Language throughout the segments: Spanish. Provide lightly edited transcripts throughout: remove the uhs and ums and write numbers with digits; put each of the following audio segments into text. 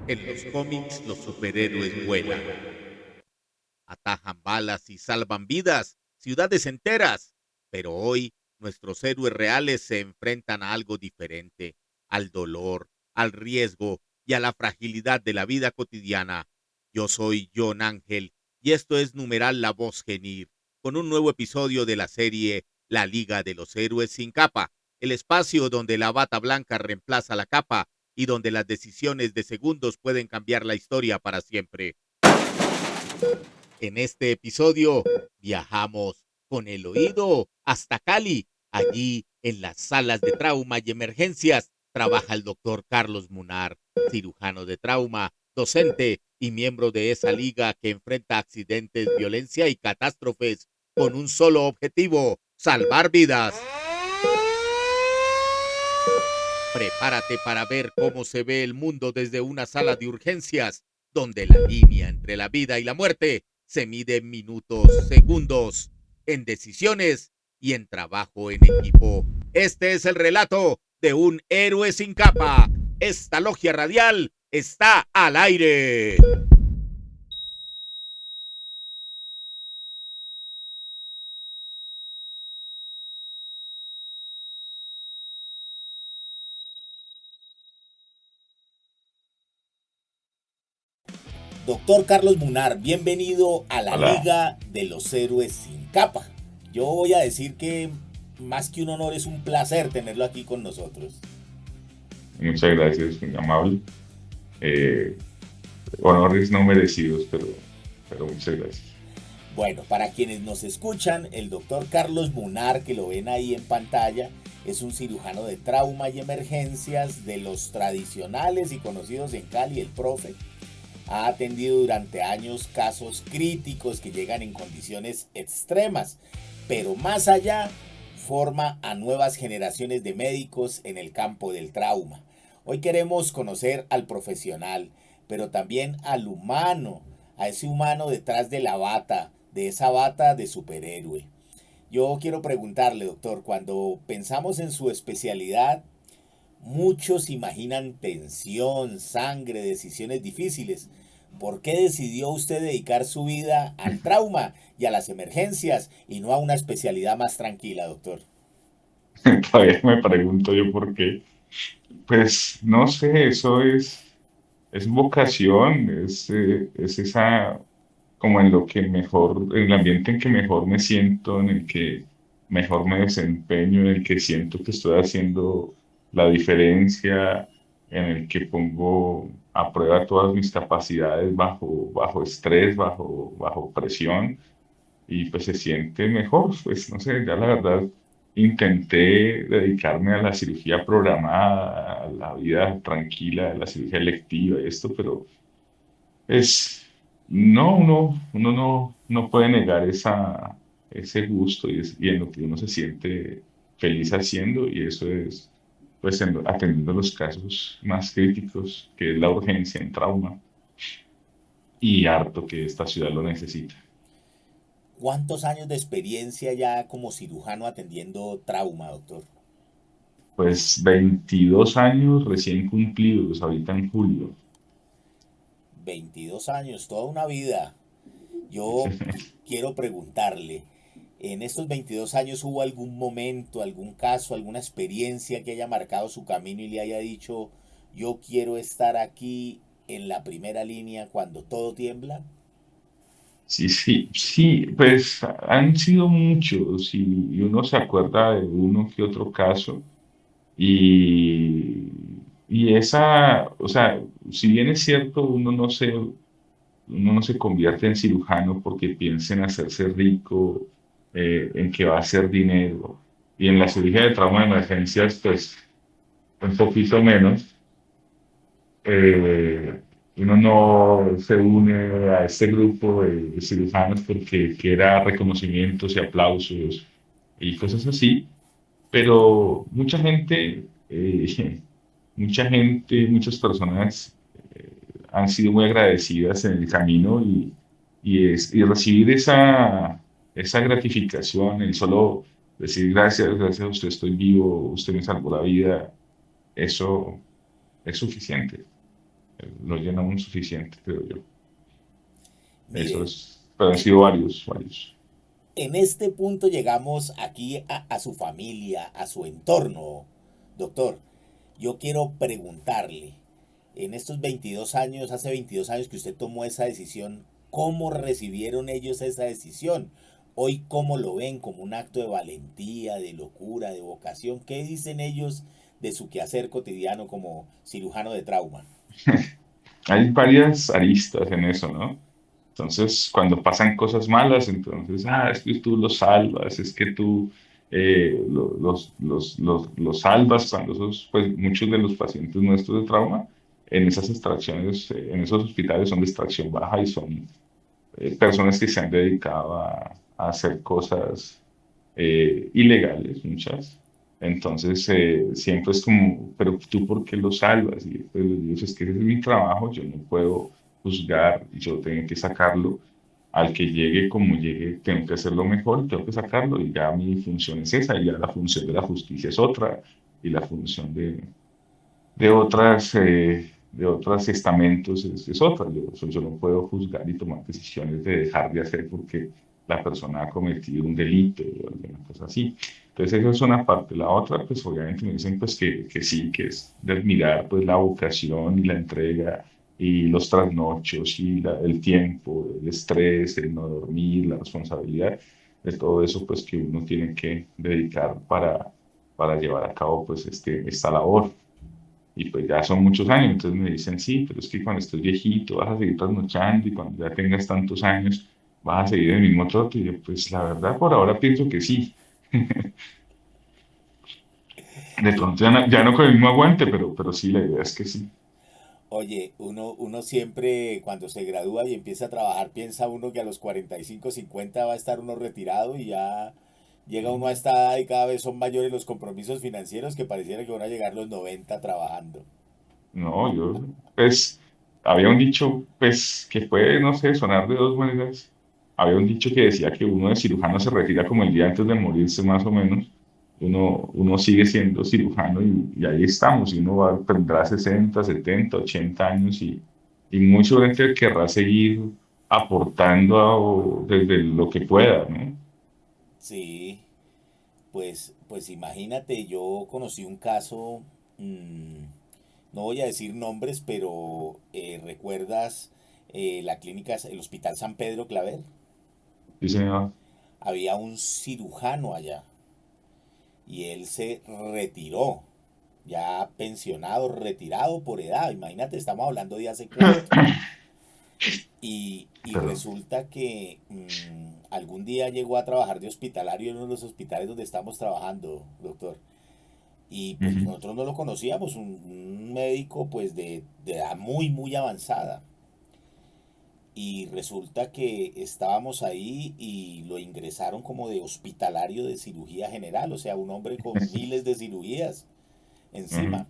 En los cómics, los superhéroes vuelan, atajan balas y salvan vidas, ciudades enteras. Pero hoy, nuestros héroes reales se enfrentan a algo diferente, al dolor, al riesgo y a la fragilidad de la vida cotidiana. Yo soy John Ángel y esto es Numeral La Voz Genir, con un nuevo episodio de la serie La Liga de los Héroes sin capa, el espacio donde la bata blanca reemplaza la capa y donde las decisiones de segundos pueden cambiar la historia para siempre. En este episodio viajamos con el oído hasta Cali. Allí, en las salas de trauma y emergencias, trabaja el doctor Carlos Munar, cirujano de trauma, docente y miembro de esa liga que enfrenta accidentes, violencia y catástrofes con un solo objetivo: salvar vidas. Prepárate para ver cómo se ve el mundo desde una sala de urgencias, donde la línea entre la vida y la muerte se mide en minutos, segundos, en decisiones y en trabajo en equipo. Este es el relato de un héroe sin capa. Esta logia radial está al aire. Doctor Carlos Munar, bienvenido a la Hola, Liga de los Héroes sin capa. Yo voy a decir que más que un honor es un placer tenerlo aquí con nosotros. muchas gracias, muy amable. Eh, Honores no merecidos, pero muchas gracias. Bueno, para quienes nos escuchan, el doctor Carlos Munar, que lo ven ahí en pantalla, es un cirujano de trauma y emergencias de los tradicionales y conocidos en Cali, el profe. Ha atendido durante años casos críticos que llegan en condiciones extremas, pero más allá forma a nuevas generaciones de médicos en el campo del trauma. Hoy queremos conocer al profesional, pero también al humano, a ese humano detrás de la bata, de esa bata de superhéroe. Yo quiero preguntarle, doctor, cuando pensamos en su especialidad, muchos imaginan tensión, sangre, decisiones difíciles. ¿Por qué decidió usted dedicar su vida al trauma y a las emergencias y no a una especialidad más tranquila, doctor? Todavía me pregunto yo por qué. Pues no sé, es vocación, es esa, como en lo que mejor, en el ambiente en que mejor me siento, en el que mejor me desempeño, en el que siento que estoy haciendo la diferencia, en el que pongo a prueba todas mis capacidades bajo estrés, bajo presión, y pues se siente mejor. Pues no sé, ya la verdad intenté dedicarme a la cirugía programada, a la vida tranquila, a la cirugía electiva y esto, pero es, no, uno no puede negar ese gusto y en lo que uno se siente feliz haciendo, y eso es pues atendiendo los casos más críticos, que es la urgencia en trauma, y harto que esta ciudad lo necesita. ¿Cuántos años de experiencia ya como cirujano atendiendo trauma, doctor? Pues 22 años recién cumplidos, ahorita en julio. 22 años, toda una vida. Yo quiero preguntarle, ¿en estos 22 años hubo algún momento, algún caso, alguna experiencia que haya marcado su camino y le haya dicho, yo quiero estar aquí en la primera línea cuando todo tiembla? Sí, pues han sido muchos y uno se acuerda de uno que otro caso. Y, y esa, o sea, si bien es cierto, uno no se convierte en cirujano porque piensa en hacerse rico, en que va a hacer dinero. Y en la cirugía de trauma de emergencias, pues un poquito menos. Eh, Uno no se une a este grupo de cirujanos porque quiera reconocimientos y aplausos y cosas así, pero muchas personas han sido muy agradecidas en el camino, y recibir esa gratificación, el solo decir gracias a usted estoy vivo, usted me salvó la vida, eso es suficiente. lo llena un suficiente, creo yo. Eso Mire, es, pero han sido varios, varios. en este punto llegamos aquí a su familia, a su entorno, doctor. Yo quiero preguntarle, en estos 22 años, hace 22 años que usted tomó esa decisión, ¿cómo recibieron ellos esa decisión? Hoy, ¿cómo lo ven? ¿Como un acto de valentía, de locura, de vocación? ¿Qué dicen ellos de su quehacer cotidiano como cirujano de trauma? Hay varias aristas en eso, ¿no? Entonces, cuando pasan cosas malas, entonces, es que tú los salvas, es que tú los salvas cuando esos, pues muchos de los pacientes nuestros de trauma en esas extracciones, en esos hospitales son de extracción baja y son personas que se han dedicado a hacer cosas ilegales, muchas. Entonces, siempre es como, pero tú, ¿por qué lo salvas? Y pues les digo, es que ese es mi trabajo, yo no puedo juzgar, yo tengo que sacarlo. Al que llegue, como llegue, tengo que hacerlo mejor, tengo que sacarlo, y ya mi función es esa, y ya la función de la justicia es otra, y la función de otros estamentos es otra. Yo no puedo juzgar y tomar decisiones de dejar de hacer porque la persona ha cometido un delito o alguna cosa así. Entonces, esa es una parte. La otra, pues obviamente me dicen pues que sí, que es de admirar pues la vocación y la entrega y los trasnochos y el tiempo, el estrés, el no dormir, la responsabilidad de todo eso pues que uno tiene que dedicar para llevar a cabo pues esta labor. Y pues ya son muchos años, entonces me dicen, sí, pero es que cuando estés viejito vas a seguir trasnochando y cuando ya tengas tantos años vas a seguir el mismo trote. Y yo, pues la verdad, por ahora pienso que sí. De pronto ya no con el mismo aguante, pero sí, la idea es que sí. Oye, uno siempre cuando se gradúa y empieza a trabajar, piensa uno que a los 45, 50 va a estar uno retirado y ya llega uno a esta edad y cada vez son mayores los compromisos financieros que pareciera que van a llegar los 90 trabajando. No, pues, había un dicho, pues, que puede, no sé, sonar de dos maneras. Había un dicho que decía que uno de cirujano se retira como el día antes de morirse, más o menos. Uno sigue siendo cirujano y ahí estamos. Y uno tendrá 60, 70, 80 años y muy seguramente querrá seguir aportando desde lo que pueda, ¿no? Sí, pues imagínate, yo conocí un caso, no voy a decir nombres, pero ¿recuerdas la clínica, el Hospital San Pedro Claver? Sí, señor. Había un cirujano allá y él se retiró, ya pensionado, retirado por edad, imagínate, estamos hablando de hace cuánto. Y Pero, resulta que algún día llegó a trabajar de hospitalario en uno de los hospitales donde estamos trabajando, doctor. Y pues ujú. nosotros no lo conocíamos, un médico pues de edad muy, muy avanzada. Y resulta que estábamos ahí y lo ingresaron como de hospitalario de cirugía general, o sea, un hombre con miles de cirugías Ujú. encima.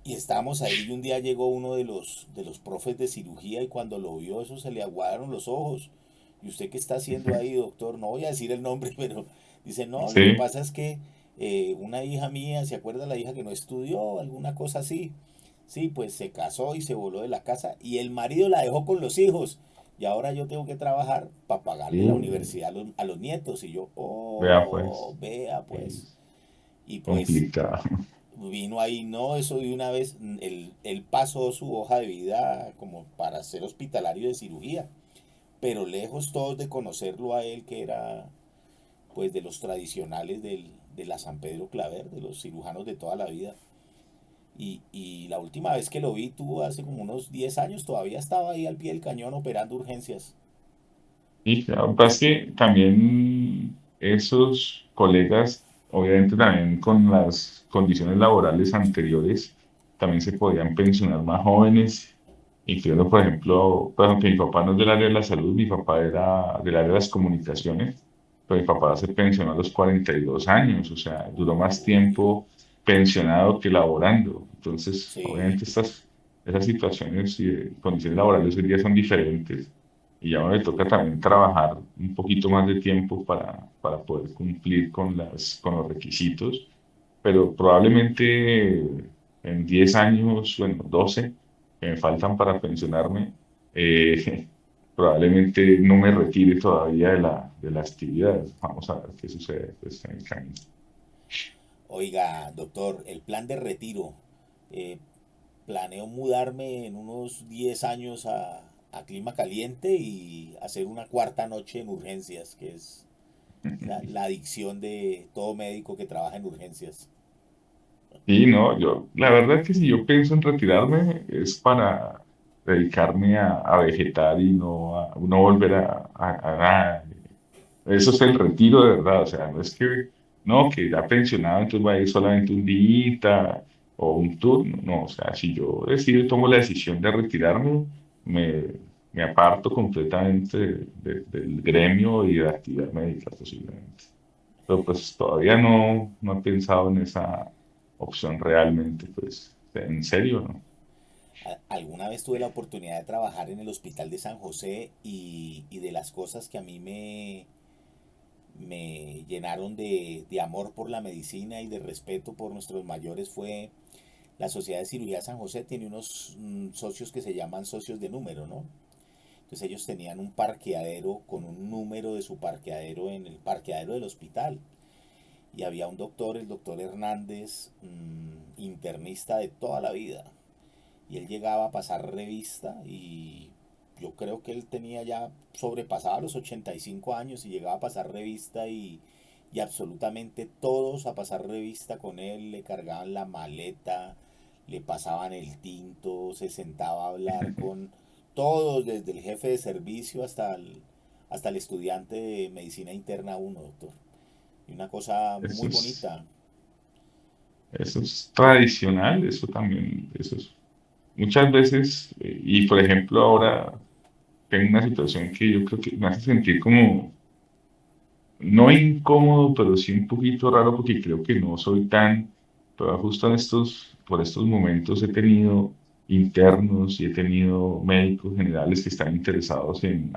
Y estábamos ahí y un día llegó uno de los profes de cirugía y cuando lo vio eso se le aguaron los ojos. ¿Y usted qué está haciendo ahí, doctor? No voy a decir el nombre, pero dice, no, lo que Sí, pasa es que una hija mía, ¿se acuerda la hija que no estudió? Alguna cosa así. Sí, pues se casó y se voló de la casa y el marido la dejó con los hijos. Y ahora yo tengo que trabajar para pagarle la uh, universidad a los nietos. Y yo, vea pues, oh, vea pues. es Y pues complicado. vino ahí, no, eso de una vez, él pasó su hoja de vida como para ser hospitalario de cirugía, pero lejos todos de conocerlo a él, que era pues de los tradicionales de la San Pedro Claver, de los cirujanos de toda la vida. Y la última vez que lo vi, tuvo hace como unos 10 años, todavía estaba ahí al pie del cañón operando urgencias. Y claro, lo que pasa es que también esos colegas, obviamente también con las condiciones laborales anteriores, también se podían pensionar más jóvenes, incluyendo, por ejemplo, pues aunque mi papá no es del área de la salud, mi papá era del área de las comunicaciones, pero mi papá se pensionó a los 42 años, o sea, duró más Uy, tiempo pensionado que laborando. Entonces, sí, obviamente esas situaciones y condiciones laborales hoy día son diferentes y ya me toca también trabajar un poquito más de tiempo para poder cumplir con los requisitos, pero probablemente en 10 años, bueno, 12, que me faltan para pensionarme, eh, probablemente no me retire todavía de la actividad. Vamos a ver qué sucede pues, en el camino. Oiga, doctor, el plan de retiro. eh, Planeo mudarme en unos 10 años a clima caliente y hacer una cuarta noche en urgencias, que es la adicción de todo médico que trabaja en urgencias. Y no, la verdad es que si yo pienso en retirarme es para dedicarme a vegetar y no volver a nada. Eso es el retiro de verdad, o sea, no es que, no, que ya pensionado, entonces va a ir solamente un día o un turno, no, o sea, si yo decido, tomo la decisión de retirarme, me, me aparto completamente del gremio y de la actividad médica posiblemente. Pero pues todavía no he pensado en esa opción realmente, pues, en serio, ¿no? Alguna vez tuve la oportunidad de trabajar en el Hospital de San José y de las cosas que a mí me llenaron de amor por la medicina y de respeto por nuestros mayores fue la Sociedad de Cirugía San José. Tiene unos socios que se llaman socios de número, ¿no? Entonces ellos tenían un parqueadero con un número de su parqueadero en el parqueadero del hospital. Y había un doctor, el doctor Hernández, internista de toda la vida. Y él llegaba a pasar revista y yo creo que él tenía ya sobrepasado los 85 años y llegaba a pasar revista y absolutamente todos a pasar revista con él, le cargaban la maleta, le pasaban el tinto, se sentaba a hablar con todos, desde el jefe de servicio hasta el estudiante de medicina interna uno, doctor. Y una cosa Eso muy es, bonita. eso es tradicional, eso también, eso es muchas veces, y por ejemplo ahora tengo una situación que yo creo que me hace sentir como, no incómodo, pero sí un poquito raro porque creo que no soy tan, pero justo por estos momentos he tenido internos y he tenido médicos generales que están interesados en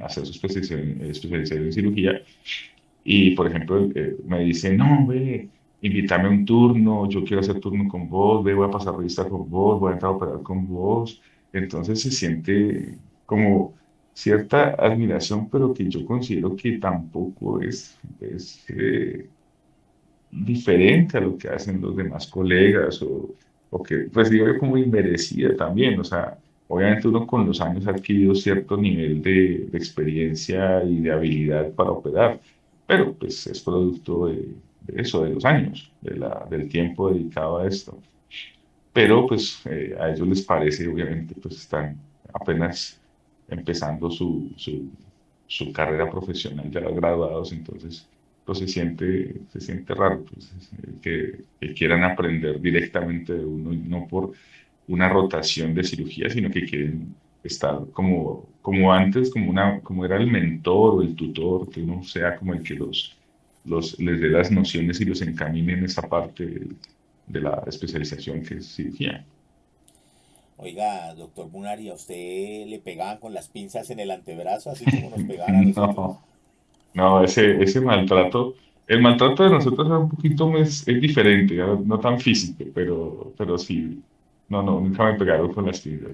hacer su especialización en cirugía. Y, por ejemplo, me dicen, no, ve, invítame a un turno, yo quiero hacer turno con vos, ve, voy a pasar revista con vos, voy a entrar a operar con vos. Entonces se siente como cierta admiración, pero que yo considero que tampoco es diferente a lo que hacen los demás colegas o que, pues digo yo, como inmerecida también. O sea, obviamente uno con los años ha adquirido cierto nivel de experiencia y de habilidad para operar, pero pues es producto de eso, de los años, del tiempo dedicado a esto. Pero pues a ellos les parece, obviamente, pues están apenas empezando su carrera profesional, ya graduados, entonces pues se siente raro pues, que quieran aprender directamente de uno y no por una rotación de cirugía, sino que quieren estar como antes, como era el mentor o el tutor, que uno sea como el que les dé las nociones y los encamine en esa parte de la especialización que es cirugía. Oiga, doctor Munari, ¿a usted le pegaban con las pinzas en el antebrazo, así como nos pegaban a nosotros? No, no, ese maltrato, el maltrato de nosotros es un poquito es diferente, ya no tan físico, pero sí, no, nunca me pegaron con las tiras.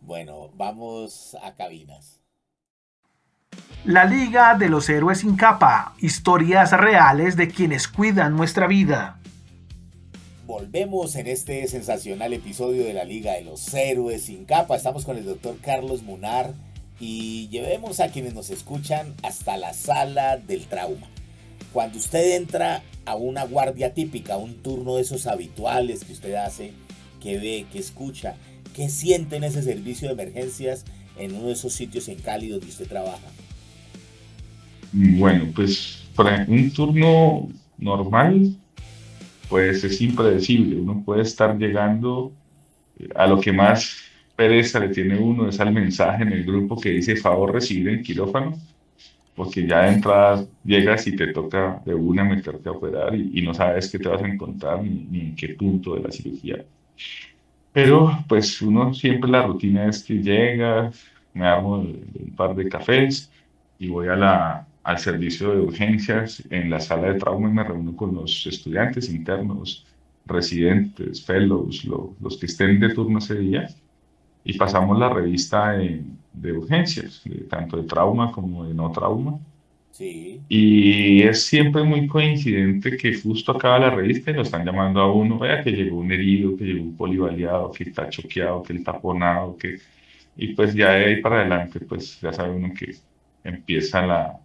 Bueno, vamos a cabinas. La Liga de los Héroes sin capa, historias reales de quienes cuidan nuestra vida. Volvemos en este sensacional episodio de la Liga de los Héroes sin capa. Estamos con el doctor Carlos Munar y llevemos a quienes nos escuchan hasta la sala del trauma. Cuando usted entra a una guardia típica, un turno de esos habituales que usted hace, que ve, que escucha, ¿qué siente en ese servicio de emergencias en uno de esos sitios en Cali donde usted trabaja? Bueno, pues para un turno normal, pues es impredecible, uno puede estar llegando a lo que más pereza le tiene uno es al mensaje en el grupo que dice favor recibir en quirófano, porque ya de entrada llegas y te toca de una meterte a operar y no sabes qué te vas a encontrar ni en qué punto de la cirugía. Pero pues uno siempre la rutina es que llega, me armo un par de cafés y voy al servicio de urgencias en la sala de trauma y me reúno con los estudiantes internos residentes, fellows, los que estén de turno ese día, y pasamos la revista de urgencias, tanto de trauma como de no trauma. Sí, Y es siempre muy coincidente que justo acaba la revista y lo están llamando a uno, vea que llegó un herido, que llegó un polibaleado, que está choqueado, que el taponado, que... Y pues ya de ahí para adelante, pues ya sabe uno que empieza la...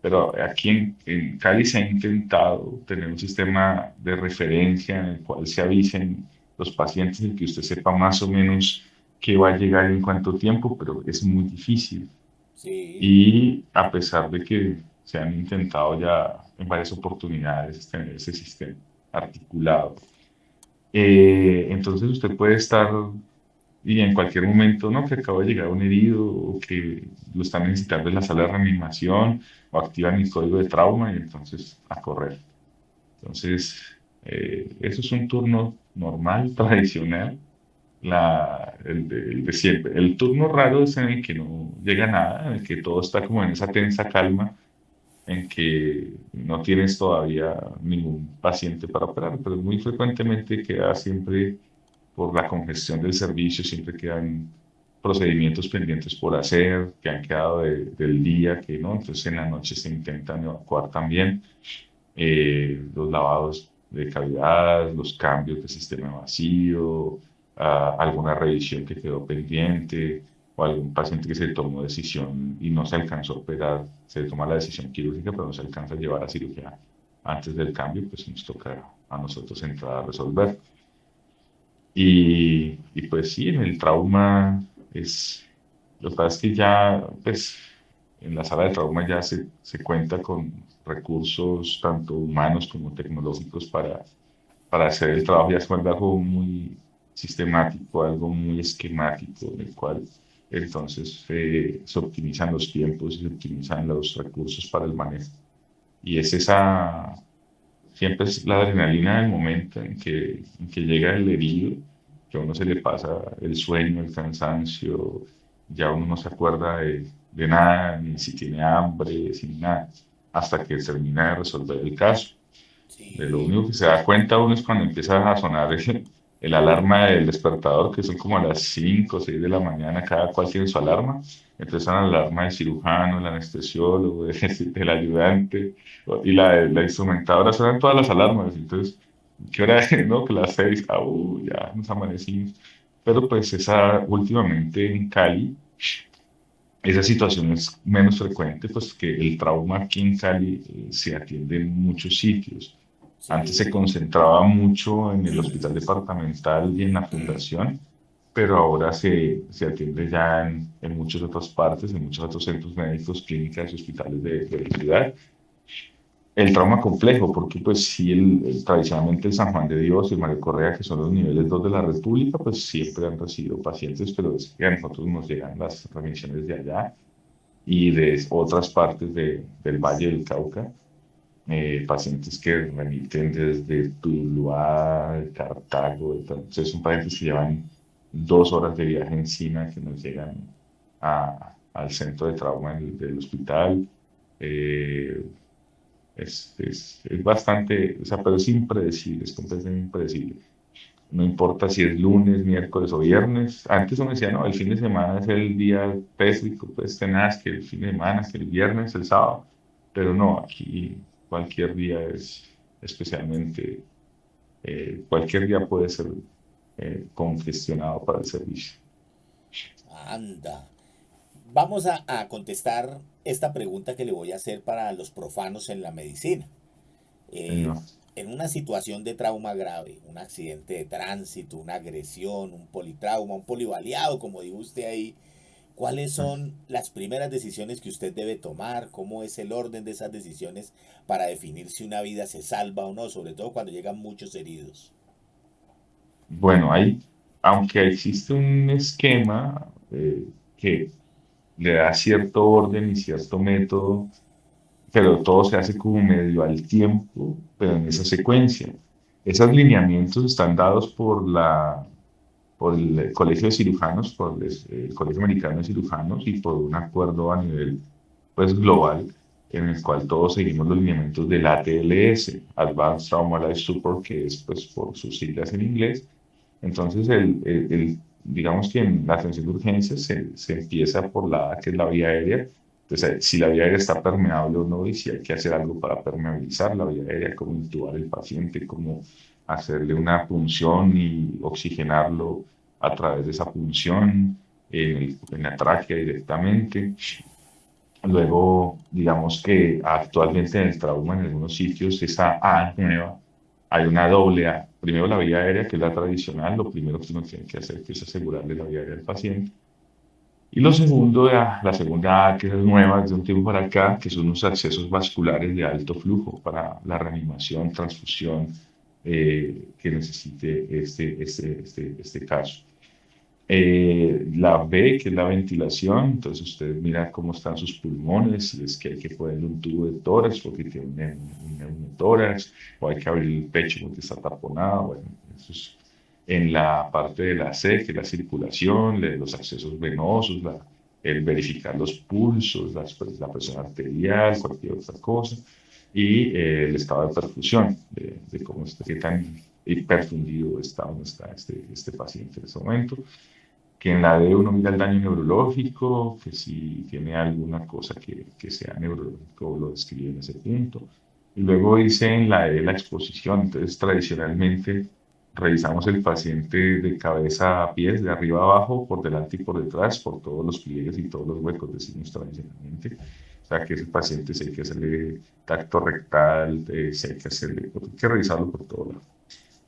Pero aquí en Cali se ha intentado tener un sistema de referencia en el cual se avisen los pacientes y que usted sepa más o menos qué va a llegar en cuánto tiempo, pero es muy difícil. sí, Y a pesar de que se han intentado ya en varias oportunidades tener ese sistema articulado, entonces usted puede estar y en cualquier momento, ¿no? Que acaba de llegar un herido o que lo están necesitando en la sala de reanimación o activan el código de trauma y entonces a correr. Entonces, eso es un turno normal, tradicional, el de siempre. El turno raro es en el que no llega nada, en el que todo está como en esa tensa calma, en que no tienes todavía ningún paciente para operar, pero muy frecuentemente queda siempre por la congestión del servicio, siempre quedan procedimientos pendientes por hacer, que han quedado del día, que no, entonces en la noche se intentan evacuar también los lavados de cavidad, los cambios de sistema vacío, alguna revisión que quedó pendiente o algún paciente que se tomó decisión y no se alcanzó a operar, se toma la decisión quirúrgica pero no se alcanza a llevar a cirugía antes del cambio, pues nos toca a nosotros entrar a resolver. Y pues sí, en el trauma es, lo que pasa es que ya, pues en la sala de trauma ya se cuenta con recursos tanto humanos como tecnológicos para hacer el trabajo. Ya se vuelve algo muy sistemático, algo muy esquemático, en el cual entonces se optimizan los tiempos y se optimizan los recursos para el manejo. Y es esa, siempre es la adrenalina del momento en que llega el herido, que a uno se le pasa el sueño, el cansancio, ya uno no se acuerda de nada, ni si tiene hambre, sin nada, hasta que termina de resolver el caso. De lo sí. único que se da cuenta uno es cuando empieza a sonar el alarma del despertador, que son como a las 5 o 6 de la mañana, cada cual tiene su alarma. Empieza la alarma del cirujano, el anestesiólogo, del ayudante y la instrumentadora, suenan todas las alarmas. Entonces, ¿qué hora es? No, que las 6, ya nos amanecimos. Pero pues esa, últimamente en Cali, esa situación es menos frecuente, pues que el trauma aquí en Cali se atiende en muchos sitios. Antes se Sí, concentraba mucho en el hospital departamental y en la fundación, pero ahora se atiende ya en muchas otras partes, en muchos otros centros médicos, clínicas y hospitales de la ciudad. El trauma complejo, porque pues sí, tradicionalmente el San Juan de Dios y el Mario Correa, que son los niveles 2 de la República, pues siempre han recibido pacientes, pero es que a nosotros nos llegan las remisiones de allá y de otras partes del Valle del Cauca, pacientes que remiten desde Tuluá, Cartago, entonces son pacientes que llevan 2 horas de viaje encima que nos llegan al centro de trauma del hospital. Eh, es bastante, o sea, pero es impredecible, es completamente impredecible. No importa si es lunes, miércoles o viernes. Antes uno decía, no, el fin de semana es el día tétrico, pues tenaz, que el fin de semana, que el viernes, el sábado. Pero no, aquí cualquier día es especialmente, cualquier día puede ser congestionado para el servicio. Anda. Vamos a contestar esta pregunta que le voy a hacer para los profanos en la medicina. Eh, No. en una situación de trauma grave, un accidente de tránsito, una agresión, un politrauma, un polibaleado, como dijo usted ahí, ¿cuáles son las primeras decisiones que usted debe tomar? ¿Cómo es el orden de esas decisiones para definir si una vida se salva o no? Sobre todo cuando llegan muchos heridos. Bueno, aunque existe un esquema que le da cierto orden y cierto método, pero todo se hace como medio al tiempo, pero en esa secuencia. Esos lineamientos están dados por el Colegio de Cirujanos, por el Colegio Americano de Cirujanos y por un acuerdo a nivel pues, global en el cual todos seguimos los lineamientos del ATLS, Advanced Trauma Life Support, que es pues por sus siglas en inglés. Entonces, digamos que en la atención de urgencias se empieza por la A, que es la vía aérea. Entonces, si la vía aérea está permeable o no, y si hay que hacer algo para permeabilizar la vía aérea, como intubar al paciente, como hacerle una punción y oxigenarlo a través de esa punción en la tráquea directamente. Luego, digamos que actualmente en el trauma, en algunos sitios, esa A nueva, hay una doble A. Primero la vía aérea, que es la tradicional, lo primero que uno tiene que hacer que es asegurarle la vía aérea al paciente. Y lo segundo, la segunda A, que es nueva desde un tiempo para acá, que son unos accesos vasculares de alto flujo para la reanimación, transfusión que necesite este caso. La B, que es la ventilación, entonces usted mira cómo están sus pulmones, si es que hay que ponerle un tubo de tórax porque tiene un neumotórax, o hay que abrir el pecho porque está taponado. Bueno, eso es en la parte de la C, que es la circulación, los accesos venosos, el verificar los pulsos, la presión arterial, cualquier otra cosa, y el estado de perfusión, de cómo está, qué tan hiperfundido está este paciente en ese momento. Que en la D uno mira el daño neurológico, que si tiene alguna cosa que sea neurológico, lo describe en ese punto. Y luego dice en la E la exposición. Entonces, tradicionalmente revisamos el paciente de cabeza a pies, de arriba a abajo, por delante y por detrás, por todos los pliegues y todos los huecos, decimos tradicionalmente. O sea, que ese paciente si hay que hacerle tacto rectal, si hay que hacerle, hay que revisarlo por todo lado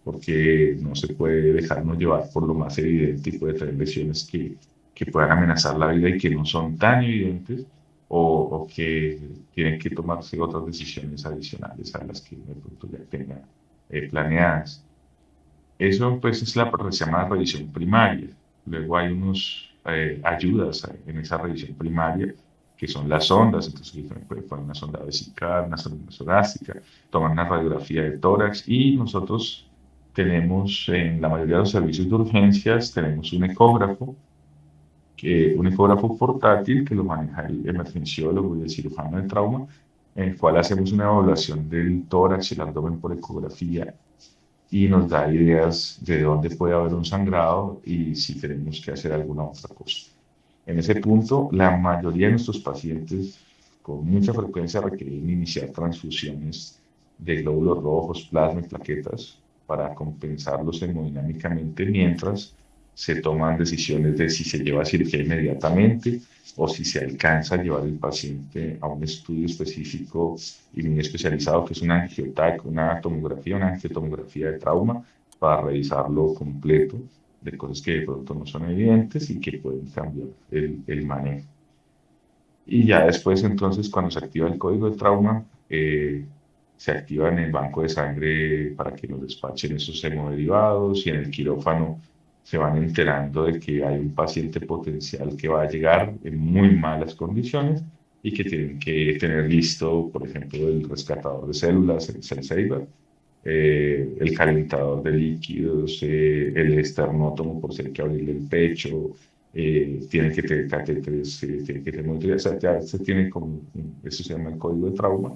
porque no se puede dejarnos llevar por lo más evidente y puede tener lesiones que puedan amenazar la vida y que no son tan evidentes o que tienen que tomarse otras decisiones adicionales a las que de pronto ya tengan planeadas. Eso pues es la se llama revisión primaria. Luego hay unos ayudas en esa revisión primaria que son las sondas, entonces puede poner una sonda vesical, una sonda nasogástrica, tomar una radiografía de tórax y nosotros tenemos en la mayoría de los servicios de urgencias, tenemos un ecógrafo portátil que lo maneja el emergenciólogo y el cirujano de trauma, en el cual hacemos una evaluación del tórax y el abdomen por ecografía y nos da ideas de dónde puede haber un sangrado y si tenemos que hacer alguna otra cosa. En ese punto, la mayoría de nuestros pacientes con mucha frecuencia requieren iniciar transfusiones de glóbulos rojos, plasma y plaquetas para compensarlos hemodinámicamente mientras se toman decisiones de si se lleva a cirugía inmediatamente o si se alcanza a llevar el paciente a un estudio específico y muy especializado que es una angioTAC, una angiotomografía de trauma para revisarlo completo de cosas que de pronto no son evidentes y que pueden cambiar el manejo. Y ya después, entonces, cuando se activa el código de trauma, se activa en el banco de sangre para que nos despachen esos hemoderivados y en el quirófano se van enterando de que hay un paciente potencial que va a llegar en muy malas condiciones y que tienen que tener listo, por ejemplo, el rescatador de células, el cell saver, el calentador de líquidos, el esternótomo por si hay que abrirle el pecho, tiene que tener catéteres, tiene que tener monitoría, o sea, ya se tiene como, eso se llama el código de trauma,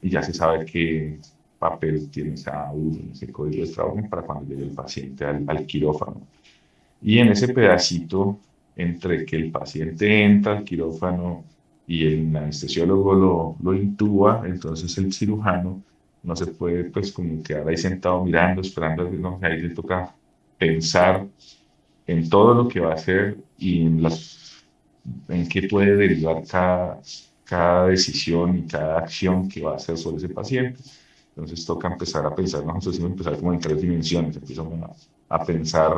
y ya se sabe qué papel tiene cada uno en ese código de trauma para cuando llegue el paciente al quirófano. Y en ese pedacito, entre que el paciente entra al quirófano y el anestesiólogo lo intuba, entonces el cirujano no se puede pues como quedar ahí sentado mirando, esperando, no, ahí le toca pensar en todo lo que va a hacer y en qué puede derivar cada decisión y cada acción que va a hacer sobre ese paciente. Entonces toca empezar a pensar, nosotros decimos empezar como en tres dimensiones, empezamos a pensar,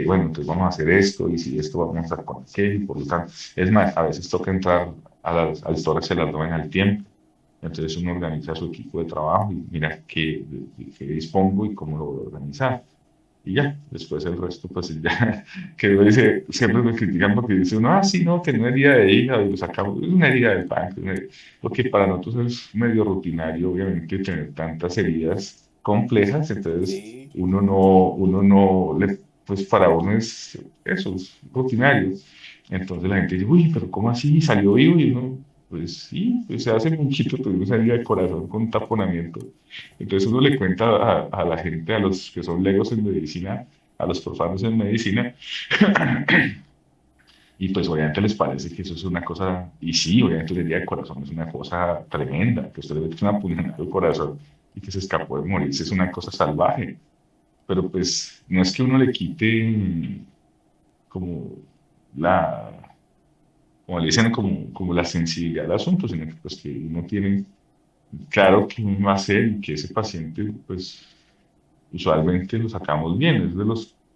bueno, entonces vamos a hacer esto y si esto vamos a hacer con aquello, y por lo tanto, es más, a veces toca entrar al tórax y al abdomen al tiempo. Entonces uno organiza su equipo de trabajo y mira qué dispongo y cómo lo voy a organizar. Y ya, después el resto, pues ya, que uno dice, siempre me critican porque dice uno, ah, sí, no, que una herida de hígado y lo sacamos, es una herida del páncreas, porque para nosotros es medio rutinario, obviamente, tener tantas heridas complejas, entonces Sí, uno no, pues para uno es eso, es rutinario. Entonces la gente dice, uy, pero ¿cómo así? Salió vivo y uno, Pues sí, pues hace muchito tuvimos esa herida de corazón con taponamiento. Entonces uno le cuenta a la gente, a los que son legos en medicina, a los profanos en medicina, y pues obviamente les parece que eso es una cosa, y sí, obviamente la herida de corazón es una cosa tremenda, que usted le mete una puñalada al corazón y que se escapó de morirse, es una cosa salvaje. Pero pues no es que uno le quite como la, como le dicen, como la sensibilidad al asunto, sino que pues que uno tiene claro que uno va a hacer y que ese paciente, pues usualmente lo sacamos bien, es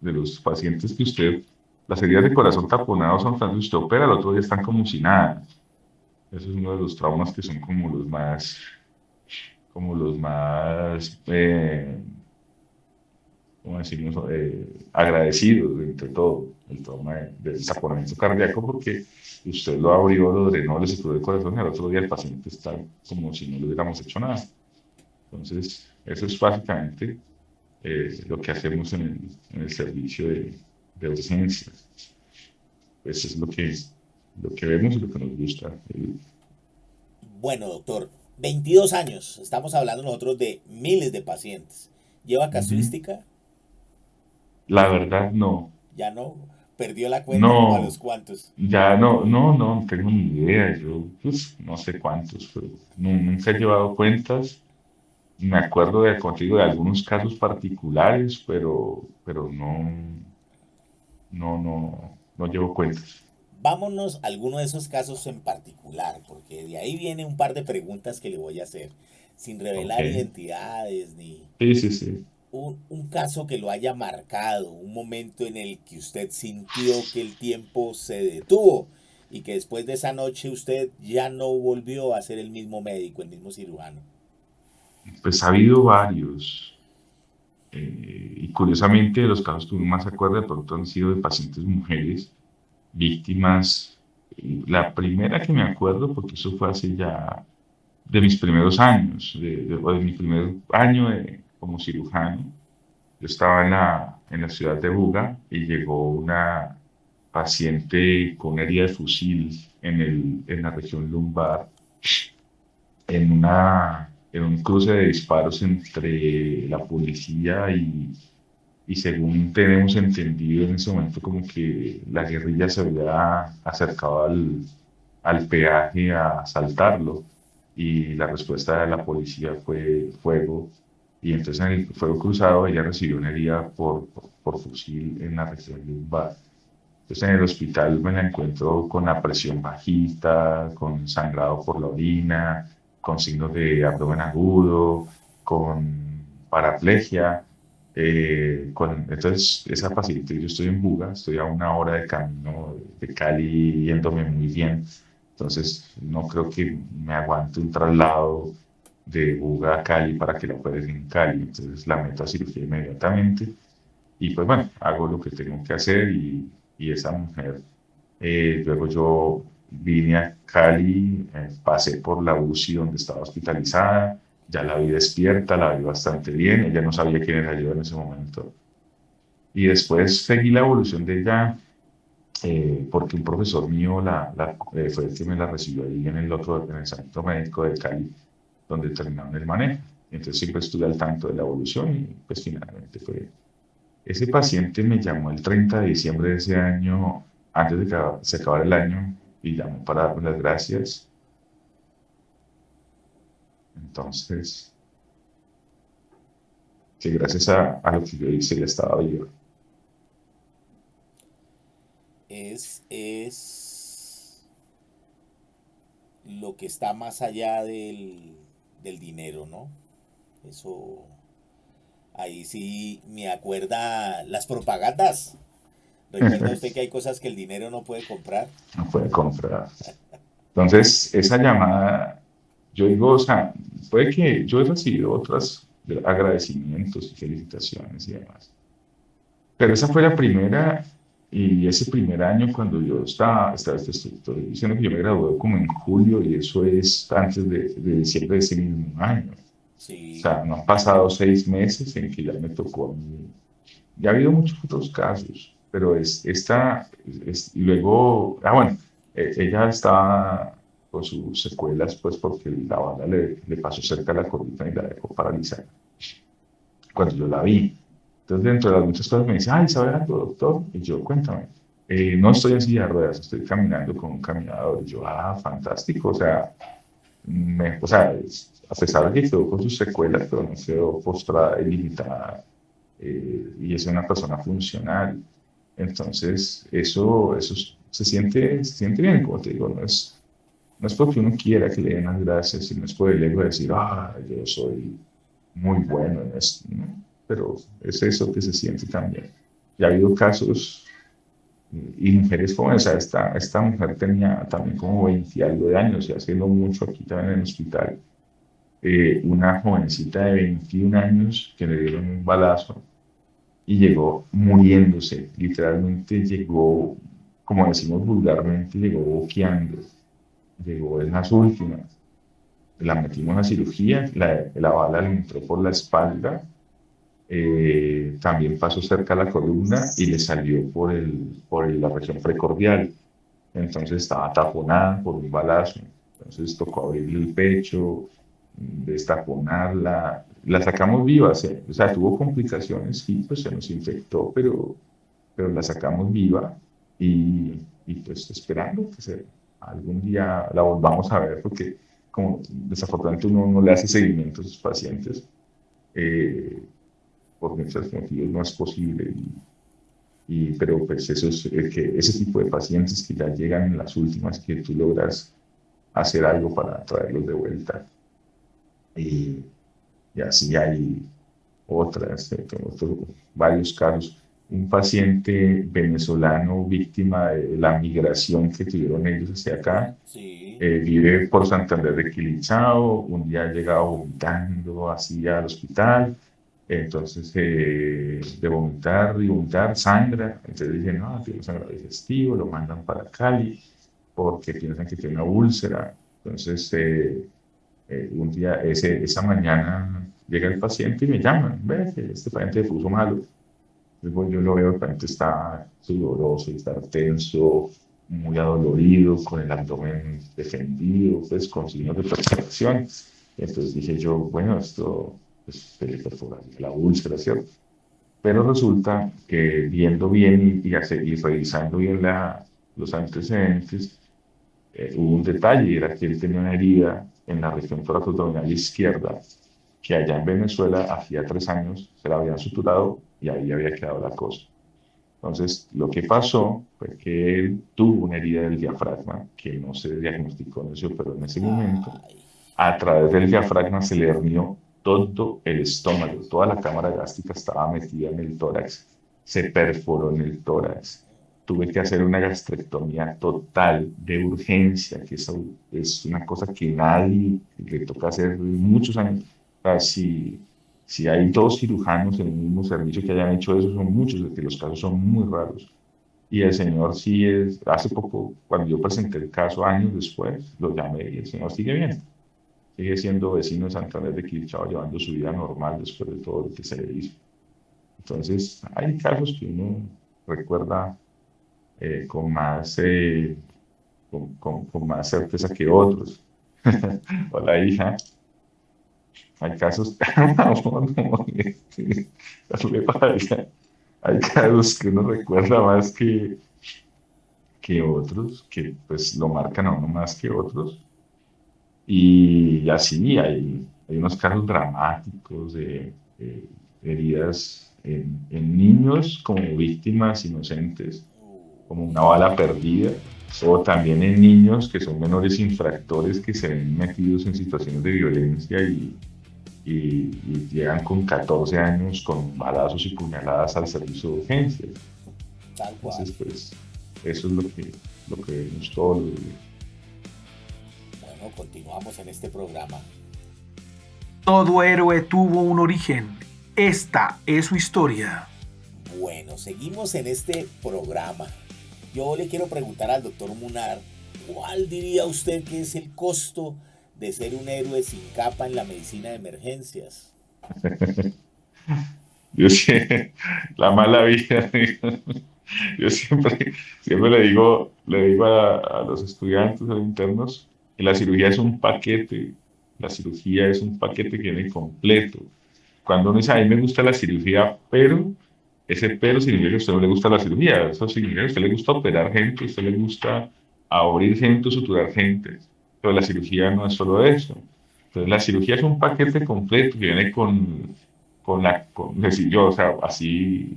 de los pacientes que usted, las heridas de corazón taponadas son tanto usted opera, al otro día están como si nada. Eso es uno de los traumas que son como los más, ¿cómo decimos? Agradecidos entre todo, el trauma del taponamiento cardíaco, porque usted lo abrió, lo drenó, le secó el corazón y al otro día el paciente está como si no le hubiéramos hecho nada. Entonces, eso es básicamente lo que hacemos en el servicio de urgencias. Pues es lo que vemos y lo que nos gusta. Bueno, doctor, 22 años. Estamos hablando nosotros de miles de pacientes. ¿Lleva Ujú. casuística? La verdad, no. Ya no. Perdió la cuenta como a los No, cuantos. ya no tengo ni idea. Yo, pues, no sé cuántos, pero nunca he llevado cuentas. Me acuerdo contigo de algunos casos particulares, pero no llevo cuentas. Vámonos a alguno de esos casos en particular, porque de ahí viene un par de preguntas que le voy a hacer, sin Ok. revelar identidades ni Sí, sí, sí. un caso que lo haya marcado, un momento en el que usted sintió que el tiempo se detuvo y que después de esa noche usted ya no volvió a ser el mismo médico, el mismo cirujano. Pues ha habido varios. Y curiosamente, los casos que uno más se acuerda de pronto han sido de pacientes mujeres, víctimas. La primera que me acuerdo, porque eso fue hace ya de mis primeros años, o de mi primer año como cirujano. Yo estaba en la ciudad de Buga y llegó una paciente con una herida de fusil en la región lumbar, en un cruce de disparos entre la policía y según tenemos entendido en ese momento como que la guerrilla se había acercado al peaje a asaltarlo y la respuesta de la policía fue fuego y entonces en el fuego cruzado ella recibió una herida por fusil en la región lumbar. Entonces en el hospital me la encuentro con la presión bajita, con sangrado por la orina, con signos de abdomen agudo, con paraplegia. Entonces esa paciente, yo estoy en Buga, estoy a 1 hora de camino de Cali yéndome muy bien. Entonces no creo que me aguante un traslado de Buga a Cali para que la operen en Cali. Entonces la meto a cirugía inmediatamente. Y pues bueno, hago lo que tengo que hacer y esa mujer, luego yo vine a Cali, pasé por la UCI donde estaba hospitalizada, ya la vi despierta, la vi bastante bien, ella no sabía quién era yo en ese momento. Y después seguí la evolución de ella porque un profesor mío fue el que me la recibió ahí en el centro médico de Cali, donde terminaron el manejo. Entonces siempre estuve al tanto de la evolución y pues finalmente fue ese paciente me llamó el 30 de diciembre de ese año, antes de que se acabara el año, y llamó para darme las gracias. Entonces, que gracias a lo que yo hice, ya estaba vivo. Es lo que está más allá del dinero, ¿no? Eso, ahí sí me acuerda las propagandas. ¿Recuerda usted que hay cosas que el dinero no puede comprar? No puede comprar. Entonces, esa llamada, yo digo, o sea, puede que yo he recibido otros agradecimientos y felicitaciones y demás. Pero esa fue la primera, y ese primer año cuando yo estoy diciendo que yo me gradué como en julio, y eso es antes de diciembre de ese mismo año. O Sí, sea, no han pasado 6 meses en que ya me tocó a mí. Ya ha habido muchos otros casos, pero y luego, bueno, ella estaba con sus secuelas, pues porque la bala le pasó cerca a la columna y la dejó paralizada cuando yo la vi. Entonces, dentro de las muchas cosas me dice, ay, ¿sabes algo, doctor? Y yo, cuéntame. No estoy en silla de ruedas, estoy caminando con un caminador. Y yo, fantástico. O sea, a pesar de que quedó con sus secuelas, pero no quedó postrada y limitada. Y es una persona funcional. Entonces, eso se siente bien, como te digo, no es porque uno quiera que le den las gracias, sino es por el ego de decir, yo soy muy bueno en esto, ¿no? Pero es eso que se siente también. Y ha habido casos y mujeres jóvenes, o sea, esta mujer tenía también como 20 y algo de años, y hace no mucho aquí también en el hospital, una jovencita de 21 años que le dieron un balazo y llegó muriéndose, literalmente llegó, como decimos vulgarmente, llegó boqueando, llegó en las últimas. La metimos en la cirugía, la bala le entró por la espalda, también pasó cerca a la columna y le salió la región precordial. Entonces estaba taponada por un balazo. Entonces tocó abrirle el pecho, destaponarla. La sacamos viva, o sea, tuvo complicaciones, sí, pues se nos infectó, pero la sacamos viva y pues esperando que algún día la volvamos a ver, porque como desafortunadamente uno no le hace seguimiento a sus pacientes, eh, por muchos motivos no es posible. Pero pues eso es que ese tipo de pacientes que ya llegan en las últimas, que tú logras hacer algo para traerlos de vuelta. Y, y así hay varios casos. Un paciente venezolano víctima de la migración que tuvieron ellos hacia acá, Sí. vive por Santander de Quilichao, un día ha llegado vomitando así al hospital, entonces de vomitar y vomitar, sangra, entonces dicen, no, tiene sangrado digestivo, lo mandan para Cali porque piensan que tiene una úlcera, entonces un día, esa mañana llega el paciente y me llaman, ve que este paciente se puso malo. Luego yo lo veo, el paciente está sudoroso, está tenso, muy adolorido, con el abdomen defendido, pues con signos de perforación. Entonces dije yo, bueno, esto pues, se le perforaría la úlcera, ¿cierto? Pero resulta que viendo bien y revisando bien los antecedentes, hubo un detalle, y era que él tenía una herida en la región toracoabdominal izquierda, que allá en Venezuela hacía 3 años se la habían suturado y ahí había quedado la cosa. Entonces, lo que pasó fue que él tuvo una herida del diafragma que no se diagnosticó, no se operó en ese momento. Ay, A través del diafragma se le hernió todo el estómago, toda la cámara gástrica estaba metida en el tórax, se perforó en el tórax. Tuve que hacer una gastrectomía total de urgencia, que eso es una cosa que nadie le toca hacer muchos años. O sea, si hay dos cirujanos en el mismo servicio que hayan hecho eso, son muchos, que los casos son muy raros. Y el señor sí hace poco, cuando yo presenté el caso años después, lo llamé y el señor sigue bien, sigue siendo vecino de Santander de Quilichao, llevando su vida normal después de todo lo que se le hizo. Entonces, hay casos que uno recuerda con más certeza que otros. Hola, hija. Hay casos, hay casos que uno recuerda más que otros, que pues lo marcan a uno más que otros. Y así hay unos casos dramáticos de heridas en niños como víctimas inocentes, como una bala perdida, o también en niños que son menores infractores que se ven metidos en situaciones de violencia y llegan con 14 años con balazos y puñaladas al servicio de urgencias. tal cual. Entonces, pues, eso es lo que vemos todos los días. Bueno, continuamos en este programa. Todo héroe tuvo un origen. Esta es su historia. Bueno, seguimos en este programa. Yo le quiero preguntar al doctor Munar, ¿cuál diría usted que es el costo de ser un héroe sin capa en la medicina de emergencias? Yo sé, la mala vida. Yo siempre le digo a los estudiantes, a los internos, Y la cirugía es un paquete, la cirugía es un paquete que viene completo. Cuando uno dice, a mí me gusta la cirugía, pero ese pero significa que a usted no le gusta la cirugía. Eso significa que a usted le gusta operar gente, a usted le gusta abrir gente, suturar gente. Pero la cirugía no es solo eso. Entonces, la cirugía es un paquete completo que viene es decir, yo, o sea, así,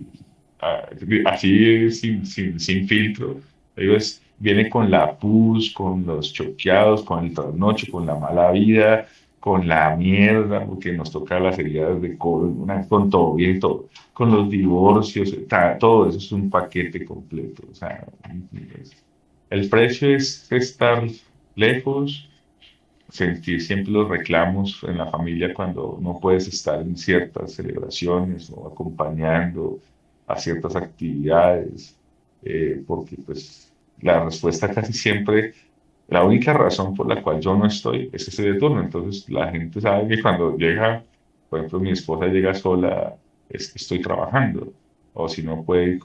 ah, así sin filtro. Digo, viene con la pus, con los choqueados, con el trasnocho, con la mala vida, con la mierda, porque nos toca las heridas de COVID, con todo bien, todo, con los divorcios, todo eso es un paquete completo. O sea, el precio es estar lejos, sentir siempre los reclamos en la familia cuando no puedes estar en ciertas celebraciones o acompañando a ciertas actividades, porque pues la respuesta casi siempre, la única razón por la cual yo no estoy es ese de turno. Entonces la gente sabe que cuando llega, por ejemplo, mi esposa llega sola, es que estoy trabajando. O si no puede,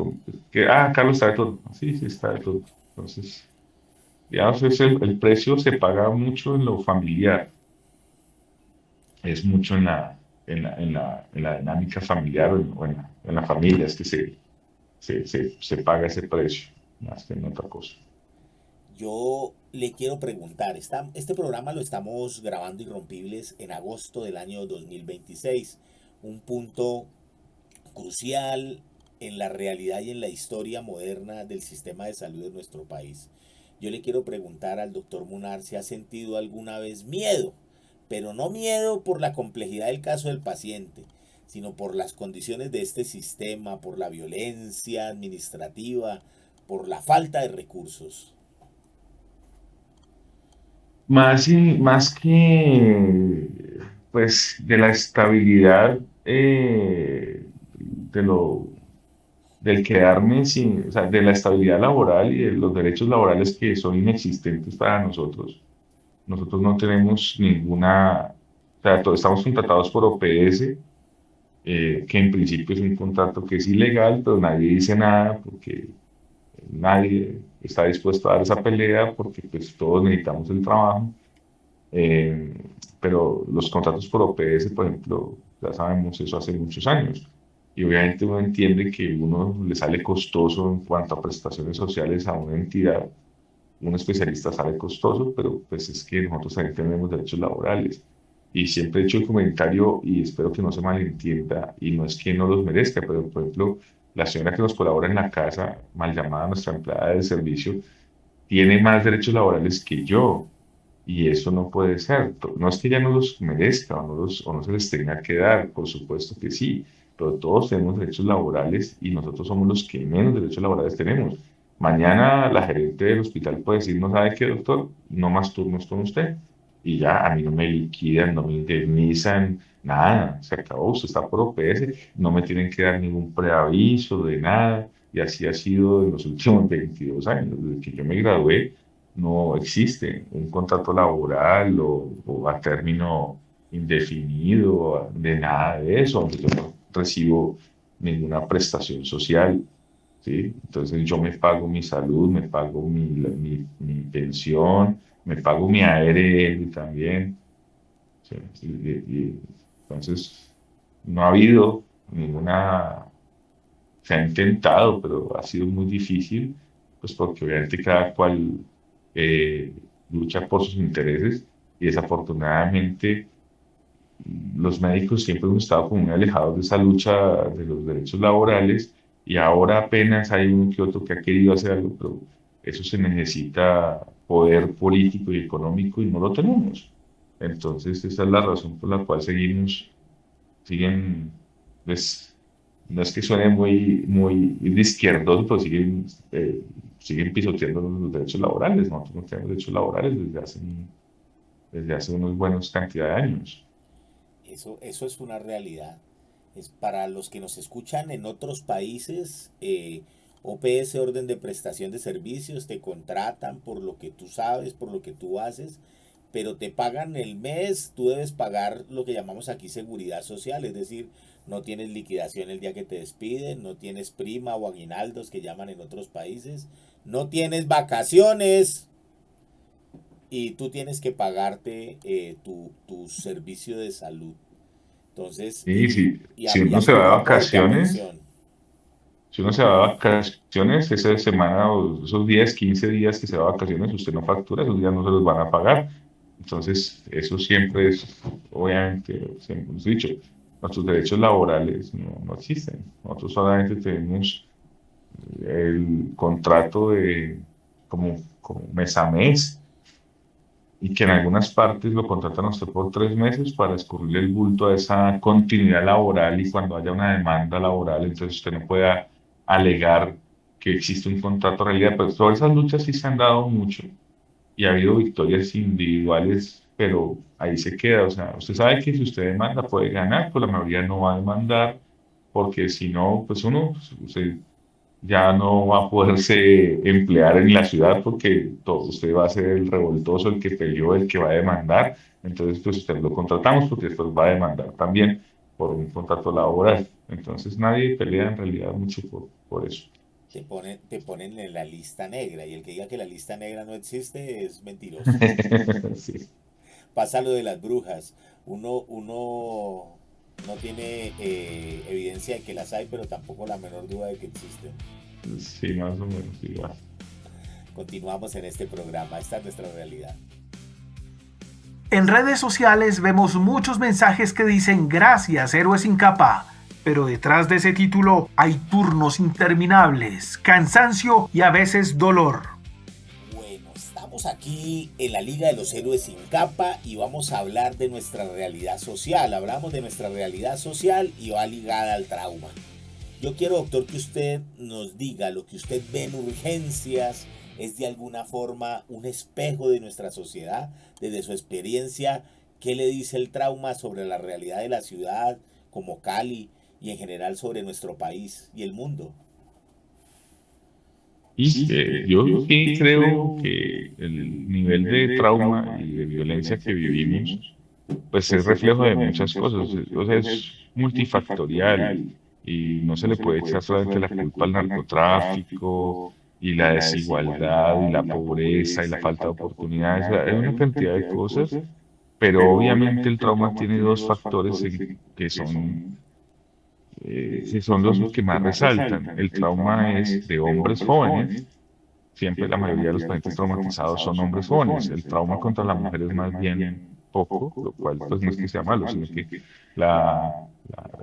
Carlos está de turno. Sí, sí, está de turno. Entonces, digamos, el precio se paga mucho en lo familiar, es mucho en la dinámica familiar o en la familia, es que se paga ese precio, más que en otra cosa. Yo le quiero preguntar, este programa lo estamos grabando Irrompibles en agosto del año 2026, un punto crucial en la realidad y en la historia moderna del sistema de salud de nuestro país. Yo le quiero preguntar al doctor Munar si ha sentido alguna vez miedo, pero no miedo por la complejidad del caso del paciente, sino por las condiciones de este sistema, por la violencia administrativa, por la falta de recursos. Más que, pues, de la estabilidad, de lo, del quedarme sin, o sea, de la estabilidad laboral y de los derechos laborales que son inexistentes para nosotros. Nosotros no tenemos ninguna, o sea, estamos contratados por OPS, que en principio es un contrato que es ilegal, pero nadie dice nada porque nadie está dispuesto a dar esa pelea porque pues todos necesitamos el trabajo. Eh, pero los contratos por OPS, por ejemplo, ya sabemos eso hace muchos años. Y obviamente uno entiende que uno le sale costoso en cuanto a prestaciones sociales a una entidad, un especialista sale costoso, pero pues es que nosotros también tenemos derechos laborales. Y siempre he hecho el comentario y espero que no se malentienda, y no es que no los merezca, pero por ejemplo, la señora que nos colabora en la casa, mal llamada nuestra empleada de servicio, tiene más derechos laborales que yo. Y eso no puede ser. No es que ella no los merezca o no se les tenga que dar, por supuesto que sí, pero todos tenemos derechos laborales y nosotros somos los que menos derechos laborales tenemos. Mañana la gerente del hospital puede decir, no sabe qué, doctor, no más turnos con usted. Y ya a mí no me liquidan, no me indemnizan, nada, se acabó, usted está por OPS, no me tienen que dar ningún preaviso de nada. Y así ha sido en los últimos 22 años, desde que yo me gradué no existe un contrato laboral o a término indefinido, de nada de eso, aunque yo no recibo ninguna prestación social, ¿sí? Entonces yo me pago mi salud, me pago mi pensión, me pago mi ARL también, ¿sí? Entonces no ha habido ninguna, se ha intentado, pero ha sido muy difícil, pues porque obviamente cada cual eh, lucha por sus intereses y desafortunadamente los médicos siempre hemos estado como muy alejados de esa lucha de los derechos laborales y ahora apenas hay uno que otro que ha querido hacer algo, pero eso se necesita poder político y económico y no lo tenemos. Entonces esa es la razón por la cual siguen, pues, no es que suene muy de izquierdoso, pero siguen pisoteando los derechos laborales. Nosotros no tenemos derechos laborales desde hace unos buenos cantidad de años. Eso es una realidad. Es para los que nos escuchan en otros países, OPS, orden de prestación de servicios, te contratan por lo que tú sabes, por lo que tú haces, pero te pagan el mes, tú debes pagar lo que llamamos aquí seguridad social, es decir, no tienes liquidación el día que te despiden, no tienes prima o aguinaldos que llaman en otros países, no tienes vacaciones, y tú tienes que pagarte tu servicio de salud. Entonces, Y y si uno amplías se tu va de aporte a vacaciones, pensión. si uno se va de vacaciones, esa semana o esos 10, 15 días que se va de vacaciones, usted no factura, esos días no se los van a pagar. Entonces, eso siempre es, obviamente, siempre hemos dicho, nuestros derechos laborales no existen. Nosotros solamente tenemos el contrato de como mes a mes y que en algunas partes lo contratan a usted por 3 meses para escurrirle el bulto a esa continuidad laboral y cuando haya una demanda laboral, entonces usted no pueda alegar que existe un contrato de realidad. Pues todas esas luchas sí se han dado mucho y ha habido victorias individuales, pero ahí se queda. O sea, usted sabe que si usted demanda puede ganar, pero la mayoría no va a demandar porque si no, pues usted ya no va a poderse emplear en la ciudad porque usted va a ser el revoltoso, el que peleó, el que va a demandar. Entonces, pues usted lo contratamos porque después va a demandar también por un contrato laboral. Entonces, nadie pelea en realidad mucho por eso. Te ponen en la lista negra y el que diga que la lista negra no existe es mentiroso. Sí, Pasa lo de las brujas. Uno no tiene evidencia de que las hay, pero tampoco la menor duda de que existen. sí, más o menos igual. Continuamos en este programa. Esta es nuestra realidad. En redes sociales vemos muchos mensajes que dicen gracias, héroe sin capa. Pero detrás de ese título hay turnos interminables, cansancio y a veces dolor. Bueno, estamos aquí en la Liga de los Héroes sin capa y vamos a hablar de nuestra realidad social. Hablamos de nuestra realidad social y va ligada al trauma. Yo quiero, doctor, que usted nos diga lo que usted ve en urgencias, es de alguna forma un espejo de nuestra sociedad, desde su experiencia, qué le dice el trauma sobre la realidad de la ciudad como Cali y en general sobre nuestro país y el mundo. Y yo sí creo que el nivel de trauma y de violencia que vivimos, pues es reflejo de muchas cosas. O sea, es multifactorial y no se le puede echar solamente la culpa al narcotráfico y la desigualdad y la pobreza y la falta de oportunidades. O sea, hay una cantidad de cosas, pero obviamente el trauma tiene dos factores que son los que más resaltan. El trauma es de hombres jóvenes. Siempre la mayoría de los pacientes traumatizados son hombres jóvenes. El trauma contra la mujer es más bien poco, lo cual pues no es que sea malo, sino que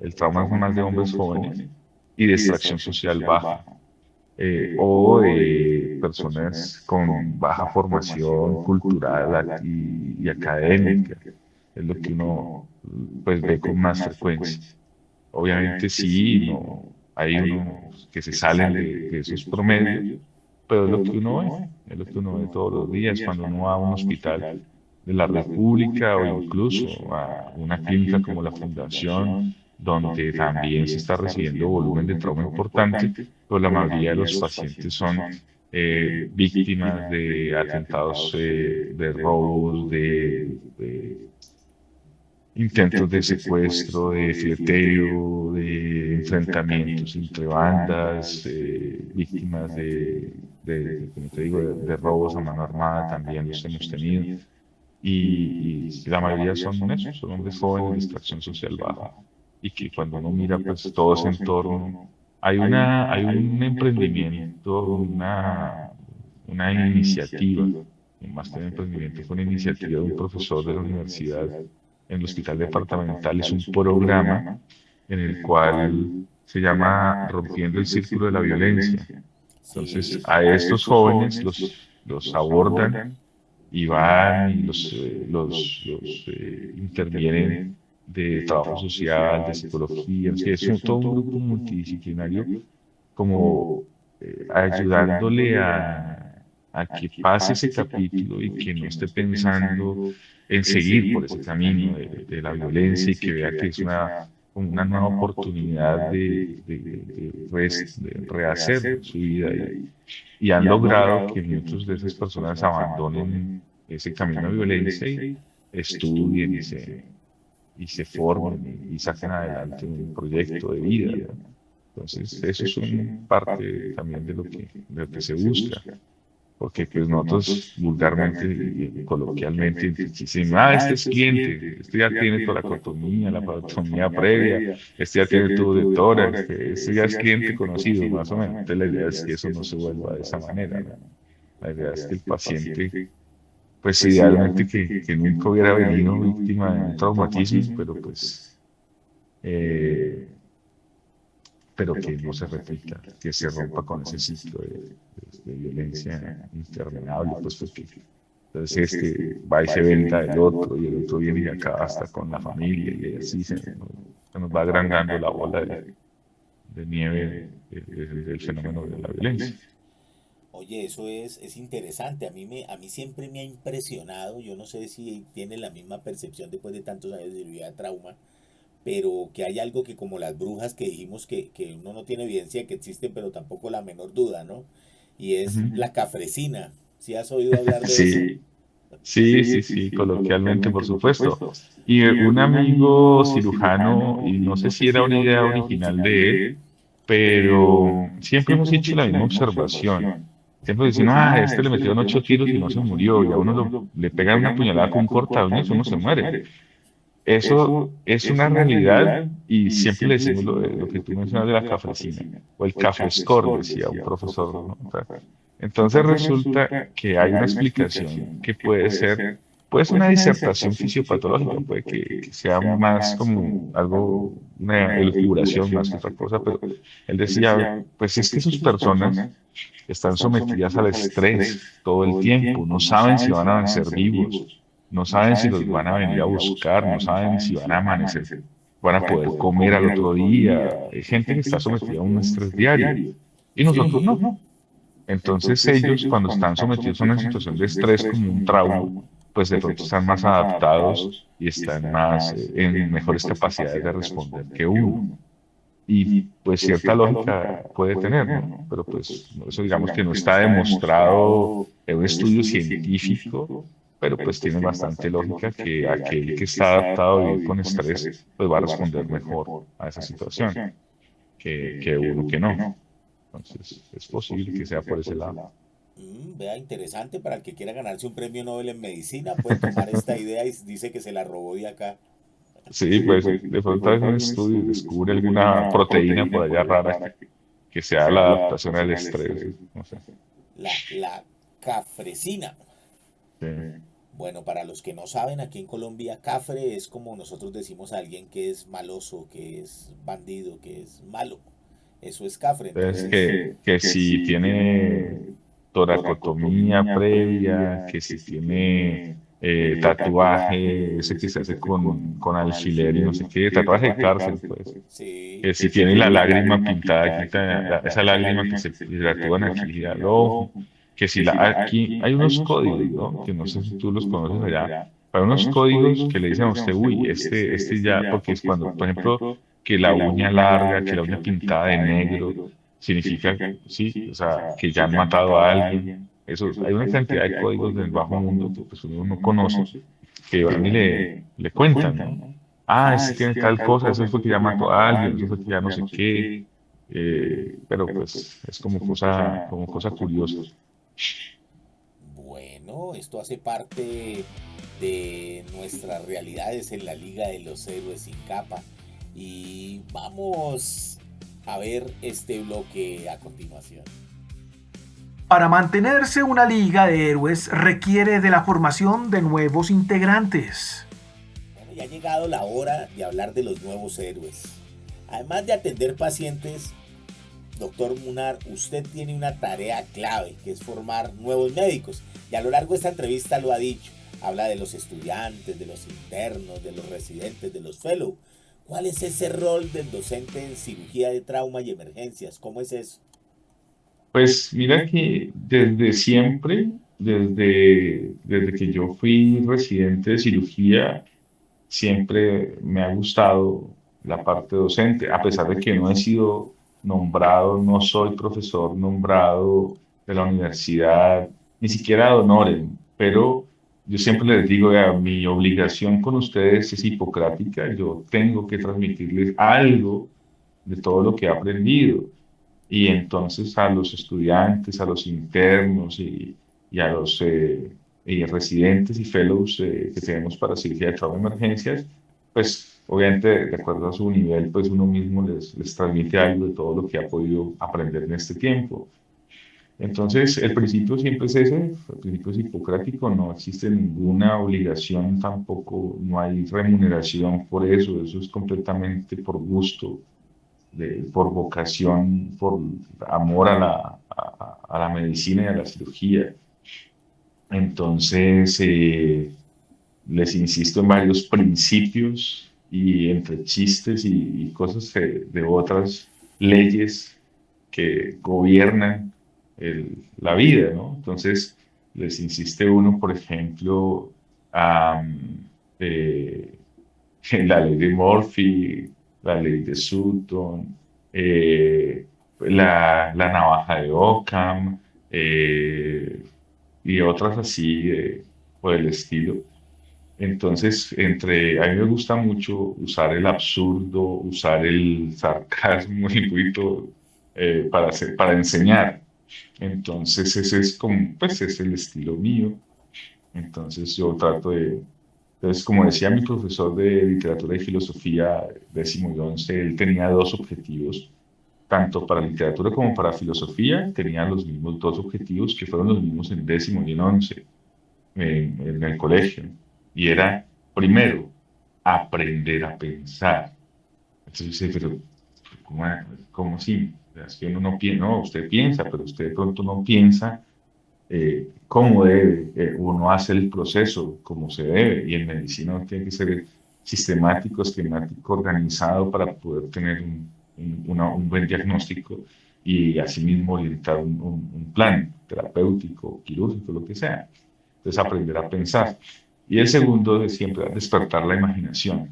el trauma es más de hombres jóvenes y de extracción social baja, o de personas con baja formación cultural y académica. Es lo que uno pues ve con más frecuencia. Obviamente sí, no, hay unos que se salen de esos promedios, pero es lo que uno ve todos los días cuando uno va a un hospital de la República o incluso a una clínica como la Fundación, donde también se está recibiendo volumen de trauma importante, pero la mayoría de los pacientes son víctimas de atentados, de robos, de intentos de secuestro, de fileteo, de enfrentamientos entre bandas, víctimas como te digo, de robos a mano armada también los hemos tenido. Y la mayoría son esos, son hombres jóvenes de extracción social baja. Y que cuando uno mira pues todo ese entorno, hay un emprendimiento, una iniciativa, y más que un emprendimiento, fue una iniciativa de un profesor de la universidad en el hospital departamental. Es un programa en el cual se llama Rompiendo el Círculo de la Violencia. Entonces, Sí. a estos jóvenes los abordan y van y los intervienen de trabajo social, de psicología, sí, todo un grupo multidisciplinario como ayudándole a que pase ese capítulo y que no esté pensando en seguir por ese camino de la violencia y que vea que es como una nueva oportunidad de rehacer su vida y han logrado que muchas de esas personas abandonen ese camino de violencia y estudien y se formen y saquen adelante un proyecto de vida, ¿no? Entonces, eso es un parte también de lo que se busca. porque pues nosotros vulgarmente y coloquialmente decimos, este es cliente, este ya tiene toracotomía, la parotomía previa, este ya tiene tubo de tórax, este ya es cliente conocido, más o menos. Entonces la idea es que eso no se vuelva de esa manera, ¿no? La idea es que el paciente, pues idealmente que nunca hubiera venido víctima de un traumatismo, eh, pero que no se repita, que se rompa con ese ciclo de violencia interminable, pues porque entonces va y se venta el otro y el otro viene y acaba hasta con la familia y así se nos va agrandando la bola de nieve del fenómeno de la violencia. Oye, eso es interesante. A mí siempre me ha impresionado. Yo no sé si tiene la misma percepción después de tantos años de cirugía de trauma, pero que hay algo que como las brujas que dijimos que uno no tiene evidencia de que existen, pero tampoco la menor duda, ¿no? Y es Ujú. la cafrecina. ¿Sí has oído hablar de eso? Sí, sí, coloquialmente, por supuesto. Y un amigo cirujano, y no sé si era una idea original de él, pero siempre hemos hecho la misma observación. Siempre decimos, este le metieron 8 tiros y no se murió, y a uno le pegan una puñalada con un corta uñas y uno se muere. Eso es una realidad y siempre le decimos lo que tú mencionas de la cafrecina o el cafrescore, decía un profesor, ¿no? O sea, entonces resulta que hay una explicación que puede ser una disertación fisiopatológica, puede que sea más como algo, una elucubración más que otra cosa, pero él decía, pues es que sus personas están sometidas al estrés todo el tiempo, no saben si van a vencer vivos, no saben si los van a venir a buscar, no saben si van a amanecer, van a poder comer al otro día. Hay gente que está sometida a un estrés diario y nosotros no. Entonces ellos cuando están sometidos a una situación de estrés como un trauma, pues de pronto están más adaptados y están más en mejores capacidades de responder que uno. Y pues cierta lógica puede tener, ¿no? Pero pues eso digamos que no está demostrado en un estudio científico, pero pues tiene bastante lógica que aquel que está adaptado a vivir con estrés, pues va a responder mejor a esa situación que uno que no. Entonces es posible que sea por ese lado. Vea, interesante para el que quiera ganarse un premio Nobel en medicina, puede tomar esta idea y dice que se la robó de acá. Sí, pues de pronto hace un estudio y descubre alguna proteína por allá rara que sea la adaptación al estrés, no sé. La cafrecina. Sí. Bueno, para los que no saben, aquí en Colombia, cafre es como nosotros decimos a alguien que es maloso, que es bandido, que es malo. Eso es cafre. Entonces, Entonces, que si tiene toracotomía previa, que si tiene tatuaje, ese que se hace con alfiler y no sé qué, tatuaje de cárcel, pues, sí. que si tiene la lágrima pintada, quita esa lágrima que se tatúan aquí al ojo, que si aquí hay unos códigos, ¿no? Que no sé si tú los conoces allá, hay unos códigos que le dicen a usted, uy, este ya, porque es cuando, por ejemplo, que la uña larga, que la uña pintada de negro, significa, sí, o sea, que ya han matado a alguien. Eso, hay una cantidad de códigos del bajo mundo que pues, uno no conoce, que van y le cuentan, ¿no? Ese tiene tal cosa, eso fue que ya mató a alguien, eso fue que ya no sé qué, pero pues es como cosa curiosa. Bueno, esto hace parte de nuestras realidades en la Liga de los Héroes sin capa. Y vamos a ver este bloque a continuación. Para mantenerse una liga de héroes requiere de la formación de nuevos integrantes. Bueno, ya ha llegado la hora de hablar de los nuevos héroes. Además de atender pacientes, doctor Munar, usted tiene una tarea clave, que es formar nuevos médicos. Y a lo largo de esta entrevista lo ha dicho. Habla de los estudiantes, de los internos, de los residentes, de los fellow. ¿Cuál es ese rol del docente en cirugía de trauma y emergencias? ¿Cómo es eso? Pues mira que desde siempre, desde que yo fui residente de cirugía, siempre me ha gustado la parte docente, a pesar de que no he sido nombrado, no soy profesor nombrado de la universidad, ni siquiera de honores, pero yo siempre les digo, "Vea, mi obligación con ustedes es hipocrática, yo tengo que transmitirles algo de todo lo que he aprendido. Y entonces a los estudiantes, a los internos y a los residentes y fellows que tenemos para cirugía de trauma y emergencias, pues obviamente de acuerdo a su nivel, pues uno mismo les transmite algo de todo lo que ha podido aprender en este tiempo. Entonces, el principio siempre es ese, el principio es hipocrático, no existe ninguna obligación, tampoco no hay remuneración por eso es completamente por gusto, por vocación, por amor a la medicina y a la cirugía. Entonces, les insisto en varios principios y entre chistes y cosas de otras leyes que gobiernan la vida, ¿no? Entonces, les insiste uno, por ejemplo, eh, en la ley de Murphy, la ley de Sutton, la navaja de Occam, y otras así por el estilo. Entonces, a mí me gusta mucho usar el absurdo, usar el sarcasmo y un poquito para enseñar. Entonces, ese es como, pues es el estilo mío. Entonces, yo trato de, entonces, como decía mi profesor de literatura y filosofía, 10º y 11, él tenía dos objetivos, tanto para literatura como para filosofía, tenía los mismos dos objetivos que fueron los mismos en 10º y en 11 en el colegio. Y era, primero, aprender a pensar. Entonces dice, pero ¿cómo, cómo así? Es que uno no piensa, no, usted piensa, pero usted de pronto no piensa cómo debe, uno hace el proceso como se debe. Y en medicina uno tiene que ser sistemático, esquemático, organizado para poder tener un buen diagnóstico y asimismo orientar un plan terapéutico, quirúrgico, lo que sea. Entonces, aprender a pensar. Y el segundo es siempre despertar la imaginación.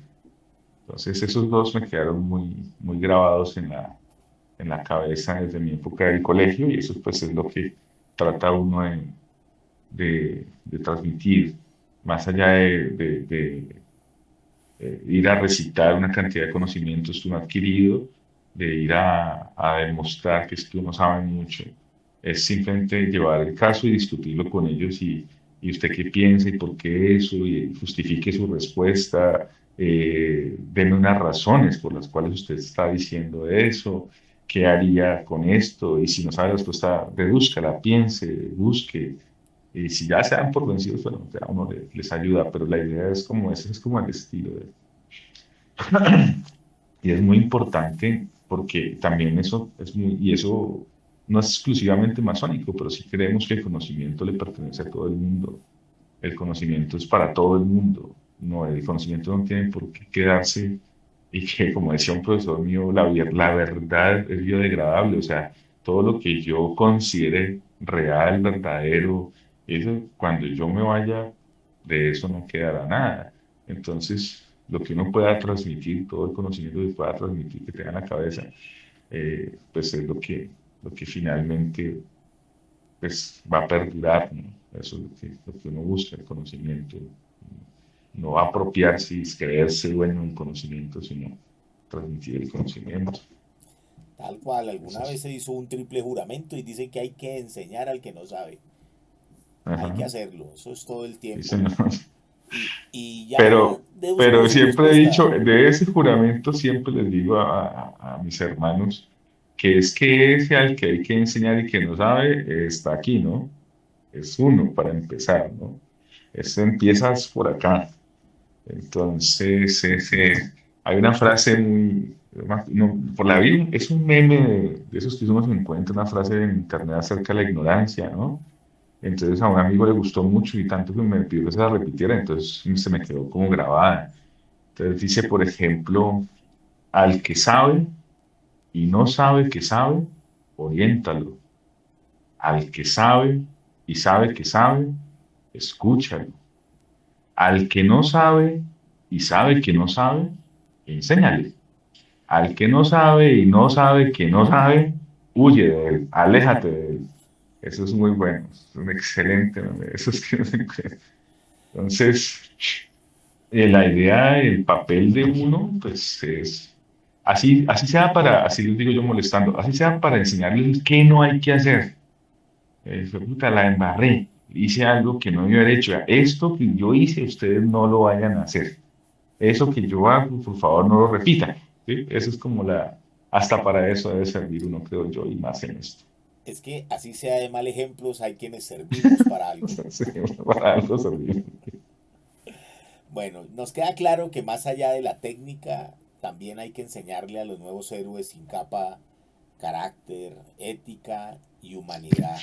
Entonces, esos dos me quedaron muy grabados en la cabeza desde mi época del colegio y eso pues es lo que trata uno de transmitir, más allá de ir a recitar una cantidad de conocimientos que uno ha adquirido, de ir a demostrar que es que uno sabe mucho, es simplemente llevar el caso y discutirlo con ellos y usted qué piensa y por qué eso, y justifique su respuesta, deme unas razones por las cuales usted está diciendo eso, qué haría con esto, y si no sabe la respuesta, dedúzcala, piense, busque, y si ya se dan por vencidos, bueno, ya uno les ayuda, pero la idea es como, ese es como el estilo de... Y es muy importante porque también eso y eso no es exclusivamente masónico, pero sí creemos que el conocimiento le pertenece a todo el mundo. El conocimiento es para todo el mundo. No, el conocimiento no tiene por qué quedarse y que, como decía un profesor mío, la verdad es biodegradable. O sea, todo lo que yo considere real, verdadero, eso, cuando yo me vaya, de eso no quedará nada. Entonces, lo que uno pueda transmitir, todo el conocimiento que pueda transmitir, que tenga en la cabeza, pues es lo que finalmente pues, va a perdurar, ¿no? Eso es lo que uno busca, el conocimiento. No apropiarse y creerse dueño del conocimiento, sino transmitir el conocimiento. Tal cual, Eso alguna vez es. se hizo un triple juramento y dice que hay que enseñar al que no sabe. Hay que Ajá, hacerlo, eso es todo el sí, tiempo. señor. Y ya Pero, deduzco pero de su siempre he respuesta. dicho, de ese juramento siempre les digo a mis hermanos que es que ese al que hay que enseñar y que no sabe está aquí, ¿no? Es uno para empezar, ¿no? Eso empiezas por acá. Entonces, hay una frase por la vida, es un meme de esos que uno se encuentra, una frase en internet acerca de la ignorancia, ¿no? Entonces a un amigo le gustó mucho y tanto que me pidió que se la repitiera, entonces se me quedó como grabada. Entonces dice, por ejemplo, al que sabe y no sabe que sabe, oriéntalo. Al que sabe y sabe que sabe, escúchalo. Al que no sabe y sabe que no sabe, enséñale. Al que no sabe y no sabe que no sabe, huye de él, aléjate de él. Eso es muy bueno, es un excelente, ¿no? Eso es que no se encuentra. Entonces, la idea, el papel de uno, pues es, así sea así les digo yo molestando, así sea para enseñarles qué no hay que hacer. Puta, la embarré. hice algo que no debía haber hecho. Esto que yo hice, ustedes no lo vayan a hacer. Eso que yo hago, por favor, no lo repitan. ¿Sí? Eso es como hasta para eso debe servir uno, creo yo, y más en esto. Es que así sea de mal ejemplos, hay quienes servimos para algo. Sí, para algo servir. Bueno, nos queda claro que más allá de la técnica, también hay que enseñarle a los nuevos héroes sin capa carácter, ética y humanidad.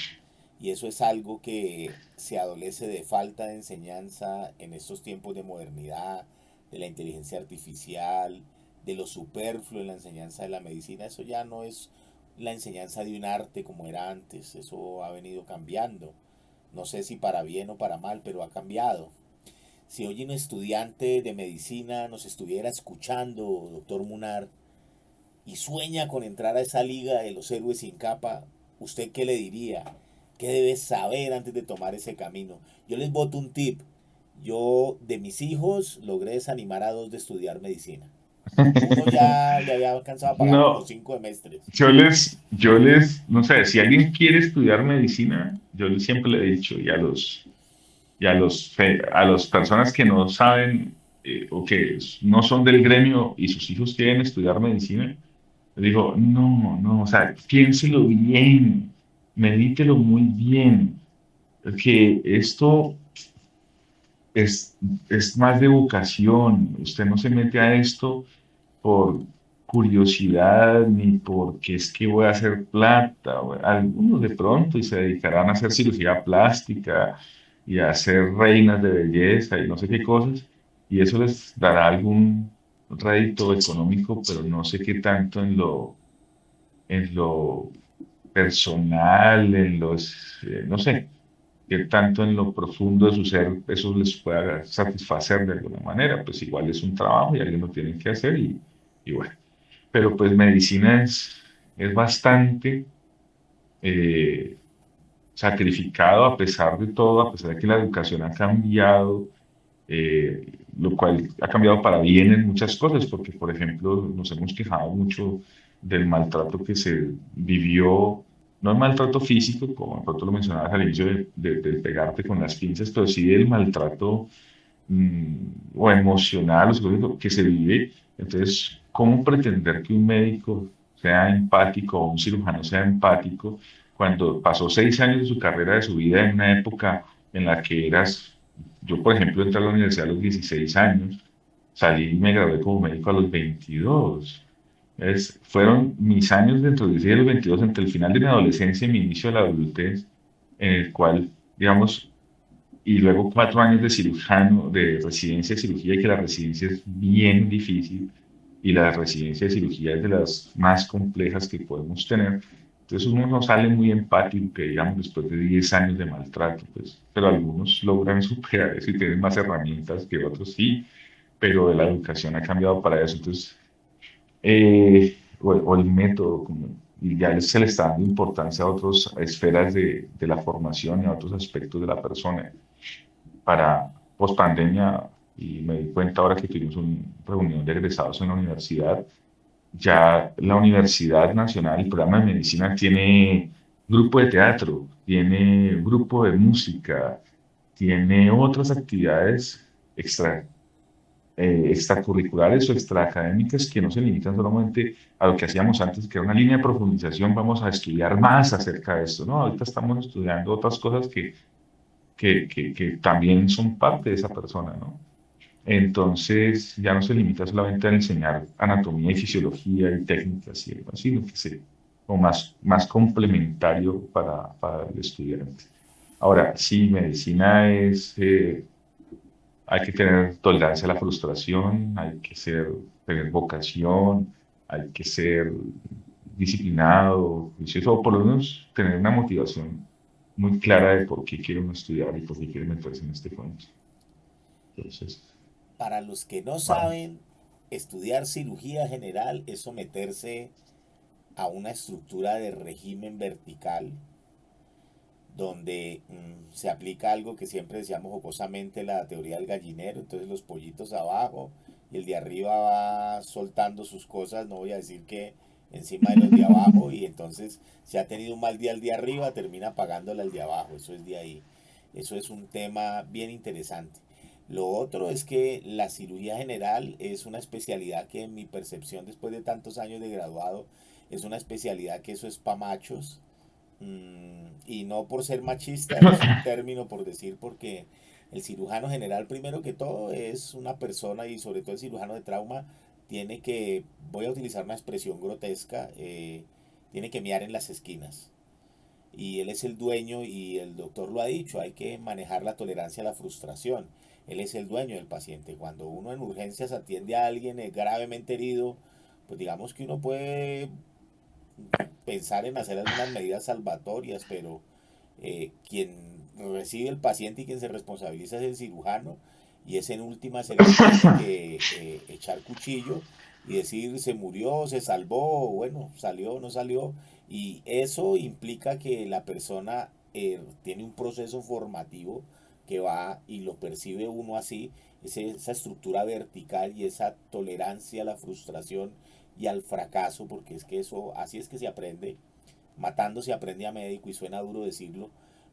Y eso es algo que se adolece de falta de enseñanza en estos tiempos de modernidad, de la inteligencia artificial, de lo superfluo en la enseñanza de la medicina. Eso ya no es la enseñanza de un arte como era antes. Eso ha venido cambiando. No sé si para bien o para mal, pero ha cambiado. Si hoy un estudiante de medicina nos estuviera escuchando, doctor Munar, y sueña con entrar a esa liga de los héroes sin capa, ¿usted qué le diría? ¿Qué debe saber antes de tomar ese camino? Yo les boto un tip. Yo de mis hijos logré desanimar a 2 de estudiar medicina. Uno ya le había alcanzado a pagar como No, 5 semestres. no sé, si alguien quiere estudiar medicina, siempre le he dicho, a las personas que no saben o que no son del gremio y sus hijos quieren estudiar medicina, les digo, no, no, o sea, piénselo bien, medítelo muy bien, que esto es, es más de vocación, usted no se mete a esto por curiosidad ni porque es que voy a hacer plata. Algunos de pronto y se dedicarán a hacer cirugía plástica y a hacer reinas de belleza y no sé qué cosas, y eso les dará algún rédito económico, pero no sé qué tanto en lo personal, no sé, qué tanto en lo profundo de su ser eso les pueda satisfacer de alguna manera, pues igual es un trabajo y alguien lo tiene que hacer y bueno. Pero pues medicina es bastante eh, sacrificado a pesar de todo, a pesar de que la educación ha cambiado, lo cual ha cambiado para bien en muchas cosas, porque por ejemplo nos hemos quejado mucho del maltrato que se vivió, no el maltrato físico, como de pronto lo mencionabas al inicio de pegarte con las pinzas, pero sí del maltrato o emocional o psicológico que se vive. Entonces, ¿cómo pretender que un médico sea empático o un cirujano sea empático cuando pasó 6 años de su carrera, de su vida, en una época en la que yo por ejemplo entré a la universidad a los 16 años, salí y me gradué como médico a los 22. Fueron mis años dentro de los 16 y los 22, entre el final de mi adolescencia y mi inicio de la adultez, en el cual, digamos, y luego 4 años de cirujano, de residencia de cirugía, y que la residencia es bien difícil y la residencia de cirugía es de las más complejas que podemos tener. Entonces uno no sale muy empático, que digamos, después de 10 años de maltrato, pues, pero algunos logran superar eso y tienen más herramientas que otros, sí, pero la educación ha cambiado para eso. Entonces, o el método, y ya se le está dando importancia a otras esferas de la formación y a otros aspectos de la persona para pospandemia, y me di cuenta ahora que tuvimos una reunión de egresados en la universidad, ya la Universidad Nacional, el programa de medicina tiene grupo de teatro, tiene grupo de música, tiene otras actividades extracurriculares o extraacadémicas que no se limitan solamente a lo que hacíamos antes, que era una línea de profundización, vamos a estudiar más acerca de esto, ¿no? Ahorita estamos estudiando otras cosas que también son parte de esa persona, ¿no? Entonces ya no se limita solamente a enseñar anatomía y fisiología y técnicas y algo así, sino que o más complementario para el estudiante. Ahora, sí, medicina hay que tener tolerancia a la frustración, tener vocación, hay que ser disciplinado, juicioso, o por lo menos tener una motivación muy clara de por qué quiere uno estudiar y por qué quiere meterse en este cuento. Entonces, Para los que no bueno, saben, estudiar cirugía general es someterse a una estructura de régimen vertical donde se aplica algo que siempre decíamos jocosamente, la teoría del gallinero. Entonces los pollitos abajo y el de arriba va soltando sus cosas, no voy a decir que encima de los de abajo, y entonces si ha tenido un mal día el de arriba termina pagándole al de abajo, eso es de ahí. Eso es un tema bien interesante. Lo otro es que la cirugía general es una especialidad que en mi percepción después de tantos años de graduado es una especialidad que eso es pa' machos. Y no por ser machista, es un término por decir porque el cirujano general primero que todo es una persona y sobre todo el cirujano de trauma tiene que, voy a utilizar una expresión grotesca, tiene que miar en las esquinas. Y él es el dueño y el doctor lo ha dicho, hay que manejar la tolerancia a la frustración. Él es el dueño del paciente. Cuando uno en urgencias atiende a alguien gravemente herido, pues digamos que uno puede pensar en hacer algunas medidas salvatorias, pero quien recibe el paciente y quien se responsabiliza es el cirujano y es en últimas el que tiene que echar cuchillo y decir se murió, se salvó, bueno, salió, no salió. Y eso implica que la persona tiene un proceso formativo que va y lo percibe uno así, esa estructura vertical y esa tolerancia a la frustración y al fracaso, porque es que eso, así es que se aprende, matando se aprende a médico y suena duro decirlo,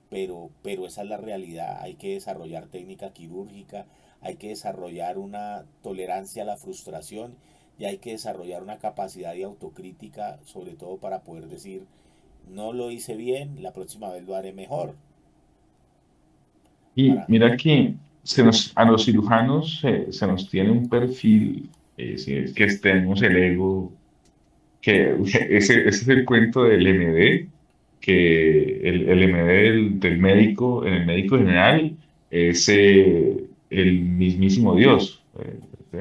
pero esa es la realidad, hay que desarrollar técnica quirúrgica, hay que desarrollar una tolerancia a la frustración y hay que desarrollar una capacidad de autocrítica, sobre todo para poder decir, no lo hice bien, la próxima vez lo haré mejor. Y Para... mira que a los cirujanos se nos tiene un perfil, si es que tenemos el ego, que ese es el cuento del MD, que el MD del médico, en el médico general, es el mismísimo Dios. ¿Sí?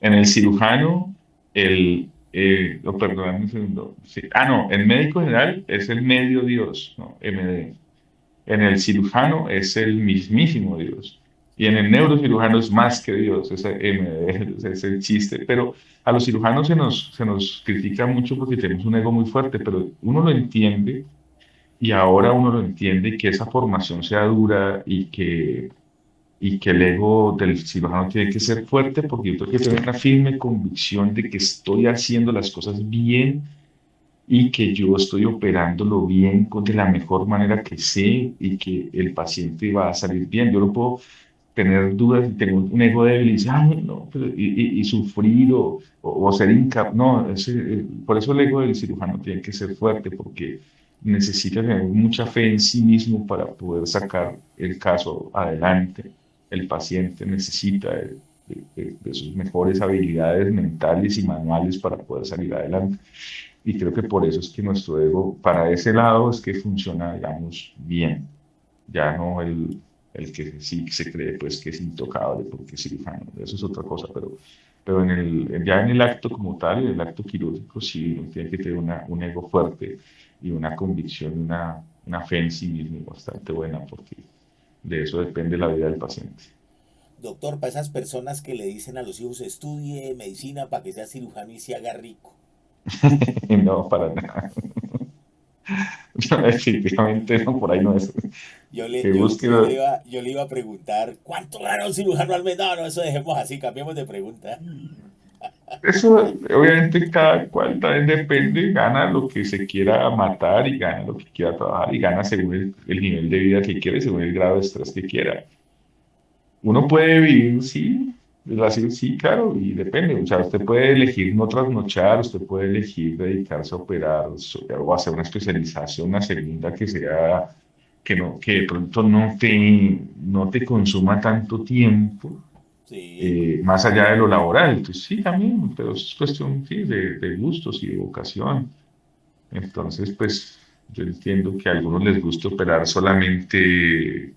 En el cirujano, oh, perdóname un segundo. Sí. Ah, no, el médico general es el medio Dios, ¿no? MD. En el cirujano es el mismísimo Dios. Y en el neurocirujano es más que Dios, ese MD, es el chiste. Pero a los cirujanos se nos critica mucho porque tenemos un ego muy fuerte, pero uno lo entiende y ahora uno lo entiende que esa formación sea dura y que el ego del cirujano tiene que ser fuerte porque yo tengo que tener una firme convicción de que estoy haciendo las cosas bien y que yo estoy operándolo bien, de la mejor manera que sé y que el paciente va a salir bien. Yo no puedo tener dudas y tener un ego débil y decir, ay, no, y sufrir o ser incapaz. No, por eso el ego del cirujano tiene que ser fuerte porque necesita tener mucha fe en sí mismo para poder sacar el caso adelante. El paciente necesita de sus mejores habilidades mentales y manuales para poder salir adelante. Y creo que por eso es que nuestro ego, para ese lado, es que funciona, digamos, bien. Ya no el que sí se cree pues que es intocable porque es cirujano, eso es otra cosa, pero ya en el acto como tal, en el acto quirúrgico, sí uno tiene que tener un ego fuerte y una convicción, una fe en sí mismo bastante buena, porque de eso depende la vida del paciente. Doctor, para esas personas que le dicen a los hijos estudie medicina para que sea cirujano y se haga rico. No, para nada. No, definitivamente no, por ahí no es. Yo le, Que yo, busque. yo le iba a preguntar, ¿cuánto gana un cirujano al mes? No, no, eso dejemos así, cambiemos de pregunta. Eso, obviamente, cada cual también depende, gana lo que se quiera matar y gana lo que quiera trabajar y gana según el nivel de vida que quiere, según el grado de estrés que quiera. Uno puede vivir, sí, así, sí, claro, y depende. O sea, usted puede elegir no trasnochar, usted puede elegir dedicarse a operar o hacer una especialización, una segunda que sea, que de pronto no te consuma tanto tiempo Sí, más allá de lo laboral. Entonces, sí, también, pero es cuestión, sí, de gustos y de vocación. Entonces, pues, yo entiendo que a algunos les gusta operar solamente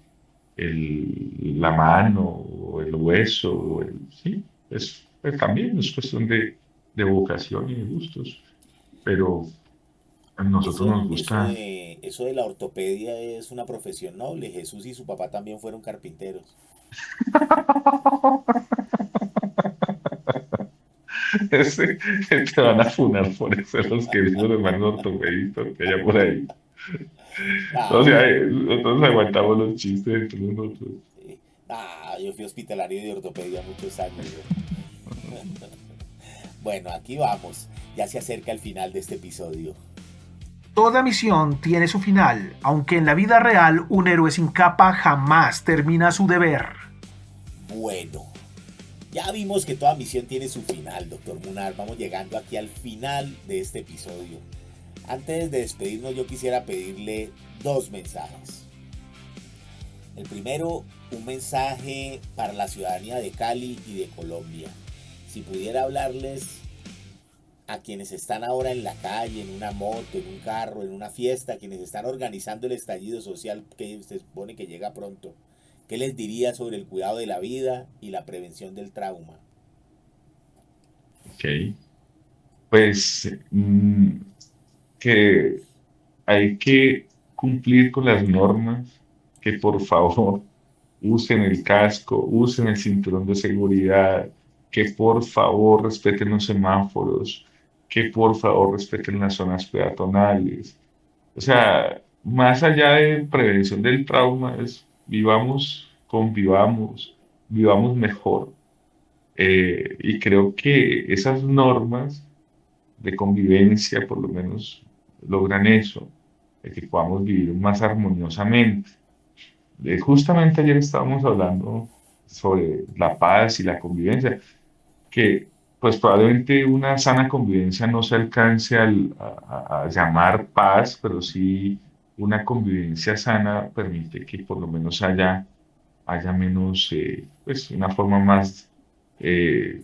la mano o el hueso, sí, pues, también es cuestión de vocación y de gustos. Pero a nosotros nos gusta. eso de la ortopedia es una profesión noble. Jesús y su papá también fueron carpinteros. Ese, te van a funar por eso los que dicen los hermanos ortopedistas que haya por ahí. O Ah, sea, nosotros aguantamos los chistes entre nosotros. sí. Yo fui hospitalario de ortopedia muchos años. Bueno, aquí vamos. Ya se acerca el final de este episodio. Toda misión tiene su final, aunque en la vida real un héroe sin capa jamás termina su deber. Bueno, ya vimos que toda misión tiene su final, doctor Munar. Vamos llegando aquí al final de este episodio. Antes de despedirnos, yo quisiera pedirle 2 mensajes. El primero, un mensaje para la ciudadanía de Cali y de Colombia. Si pudiera hablarles a quienes están ahora en la calle, en una moto, en un carro, en una fiesta, quienes están organizando el estallido social que se supone que llega pronto, ¿qué les diría sobre el cuidado de la vida y la prevención del trauma? Ok. Pues que hay que cumplir con las normas, que por favor usen el casco, usen el cinturón de seguridad, que por favor respeten los semáforos, que por favor respeten las zonas peatonales. O sea, más allá de prevención del trauma, es vivamos, convivamos, vivamos mejor. Y creo que esas normas de convivencia por lo menos logran eso, de que podamos vivir más armoniosamente. Justamente ayer estábamos hablando sobre la paz y la convivencia, que pues probablemente una sana convivencia no se alcance a llamar paz, pero sí una convivencia sana permite que por lo menos haya menos, pues una forma más, eh,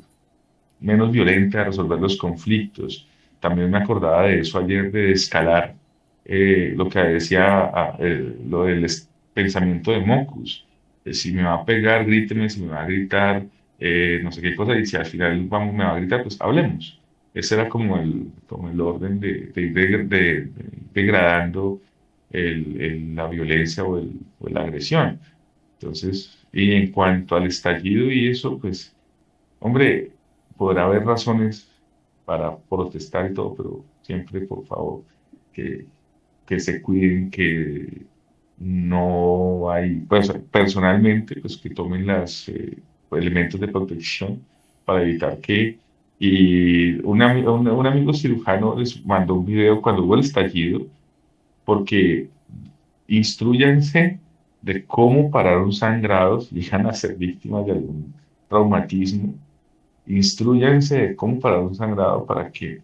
menos violenta de resolver los conflictos. También me acordaba de eso ayer, de escalar lo que decía lo del pensamiento de Mocus. Si me va a pegar, gríteme, si me va a gritar, no sé qué cosa, y si al final vamos, me va a gritar, pues hablemos. Ese era como el orden de ir degradando la violencia o la agresión. Entonces, y en cuanto al estallido y eso, pues hombre, podrá haber razones para protestar y todo, pero siempre, por favor, que, que se cuiden, que no hay, pues personalmente, pues que tomen los elementos de protección para evitar que, y un amigo cirujano les mandó un video cuando hubo el estallido, porque instruyanse de cómo parar un sangrado si llegan a ser víctimas de algún traumatismo. Instrúyanse de cómo parar un sangrado para que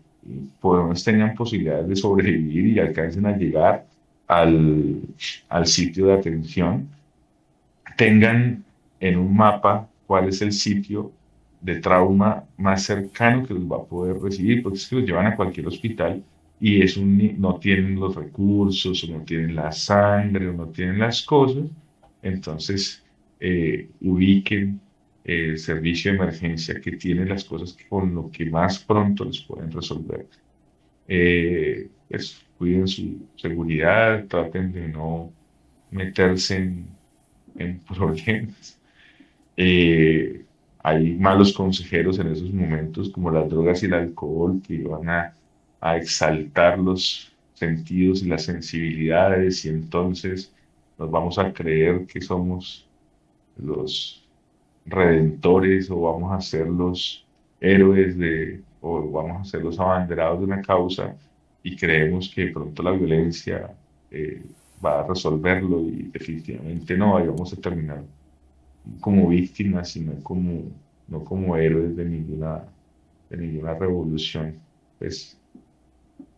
por lo menos tengan posibilidades de sobrevivir y alcancen a llegar al, al sitio de atención. Tengan en un mapa cuál es el sitio de trauma más cercano que los va a poder recibir, porque es que los llevan a cualquier hospital y no tienen los recursos, o no tienen la sangre, o no tienen las cosas. Entonces, ubiquen el servicio de emergencia que tiene las cosas con lo que más pronto les pueden resolver. Pues cuiden su seguridad, traten de no meterse en problemas. Eh, Hay malos consejeros en esos momentos, como las drogas y el alcohol, que van a exaltar los sentidos y las sensibilidades, y entonces nos vamos a creer que somos los redentores o vamos a ser los héroes o vamos a ser los abanderados de una causa y creemos que de pronto la violencia eh, va a resolverlo y definitivamente no, ahí vamos a terminar como víctimas, sino no como héroes de ninguna revolución. Pues,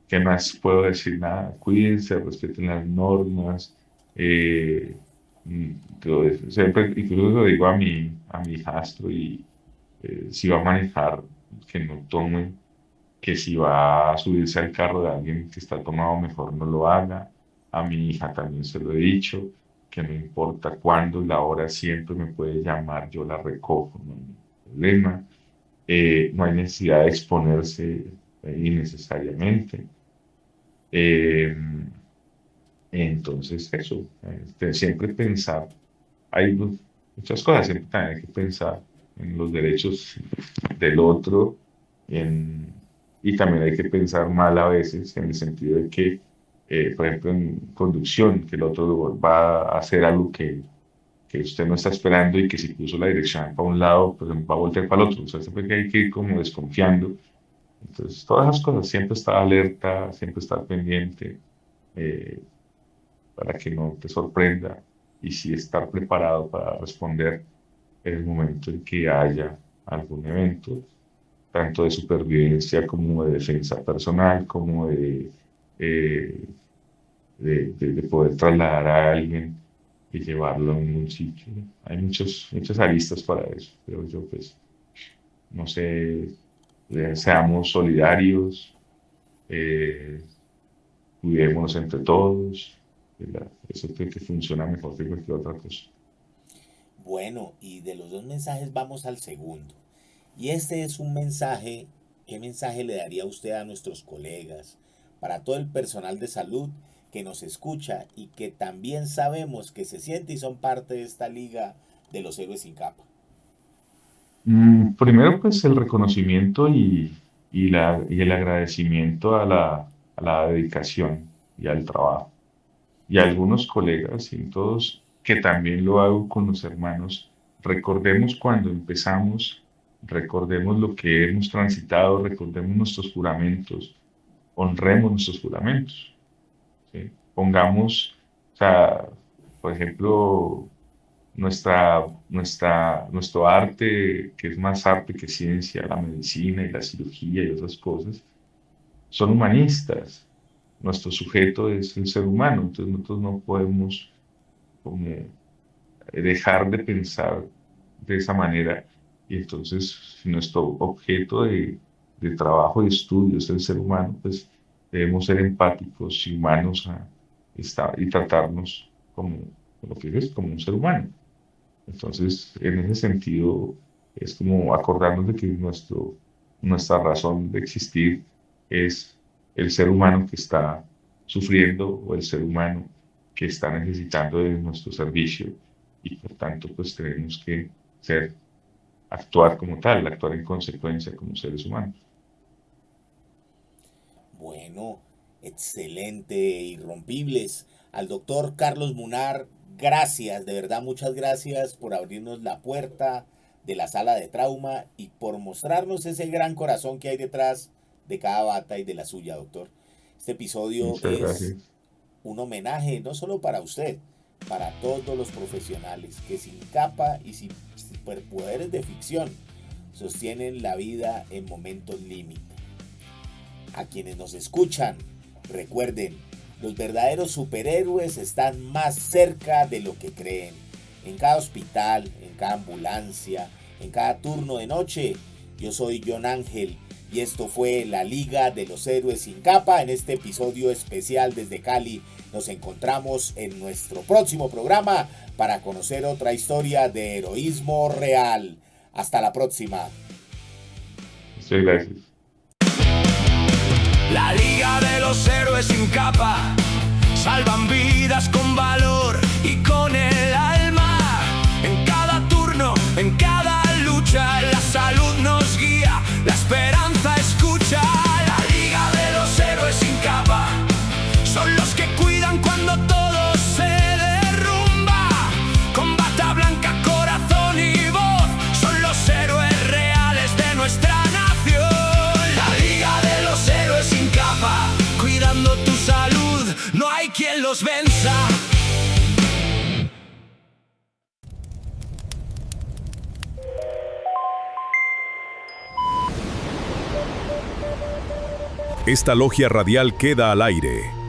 ¿qué más puedo decir? Nada, cuídense, respeten las normas. eh, Todo eso. Siempre, incluso lo digo a mi hijastro, y si va a manejar, que no tome, que si va a subirse al carro de alguien que está tomado, mejor no lo haga. A mi hija también se lo he dicho, que no importa cuándo, la hora siempre me puede llamar, yo la recojo, no hay problema. No hay necesidad de exponerse innecesariamente. Eh, entonces, eso, siempre pensar, hay muchas cosas, siempre también hay que pensar en los derechos del otro, en- y también hay que pensar mal a veces en el sentido de que, por ejemplo, en conducción, que el otro va a hacer algo que usted no está esperando y que si puso la dirección para un lado, pues va a voltear para el otro. O sea, siempre que hay que ir como desconfiando. Entonces, todas esas cosas, siempre estar alerta, siempre estar pendiente. eh, para que no te sorprenda y sí estar preparado para responder en el momento en que haya algún evento, tanto de supervivencia como de defensa personal, como eh, de poder trasladar a alguien y llevarlo a un sitio. Hay muchas aristas para eso, pero yo pues, no sé, seamos solidarios, eh, cuidémonos entre todos, ¿verdad? Eso creo que funciona mejor que cualquier otra cosa. Bueno, y de los dos mensajes vamos al segundo. Y este es un mensaje, ¿qué mensaje le daría usted a nuestros colegas, para todo el personal de salud que nos escucha y que también sabemos que se siente y son parte de esta liga de los héroes sin capa? Primero, pues el reconocimiento y el agradecimiento a la dedicación y al trabajo. Y a algunos colegas y en todos, que también lo hago con los hermanos, recordemos cuando empezamos, recordemos lo que hemos transitado, recordemos nuestros juramentos, honremos nuestros juramentos, ¿sí? Pongamos, o sea, por ejemplo, nuestro arte, que es más arte que ciencia, la medicina y la cirugía y otras cosas, son humanistas. Nuestro sujeto es el ser humano, entonces nosotros no podemos como dejar de pensar de esa manera y entonces si nuestro objeto de trabajo y estudio es el ser humano, pues debemos ser empáticos y humanos y tratarnos como lo que es, como un ser humano. Entonces, en ese sentido, es como acordarnos de que nuestra razón de existir es el ser humano que está sufriendo o el ser humano que está necesitando de nuestro servicio y por tanto, pues tenemos que ser, actuar como tal, actuar en consecuencia como seres humanos. Bueno, excelente, irrompibles. Al doctor Carlos Munar, gracias, de verdad, muchas gracias por abrirnos la puerta de la sala de trauma y por mostrarnos ese gran corazón que hay detrás de cada bata y de la suya, doctor. Este episodio Muchas es gracias. un homenaje no solo para usted, para todos los profesionales que sin capa y sin superpoderes de ficción sostienen la vida en momentos límite. A quienes nos escuchan, recuerden, los verdaderos superhéroes están más cerca de lo que creen. En cada hospital, en cada ambulancia, en cada turno de noche. Yo soy John Ángel y esto fue la Liga de los Héroes sin Capa en este episodio especial desde Cali. Nos encontramos en nuestro próximo programa para conocer otra historia de heroísmo real. Hasta la próxima. Muchas gracias. La Liga de los Héroes sin capa salvan vidas con valor y con el alma. En cada turno, en cada lucha, la salud nos guía, la esperanza escucha. La Liga de los Héroes sin capa son los que cuidan cuando todo se derrumba. Con bata blanca, corazón y voz, son los héroes reales de nuestra nación. La Liga de los Héroes sin capa, cuidando tu salud, no hay quien los venza. Esta logia radial queda al aire.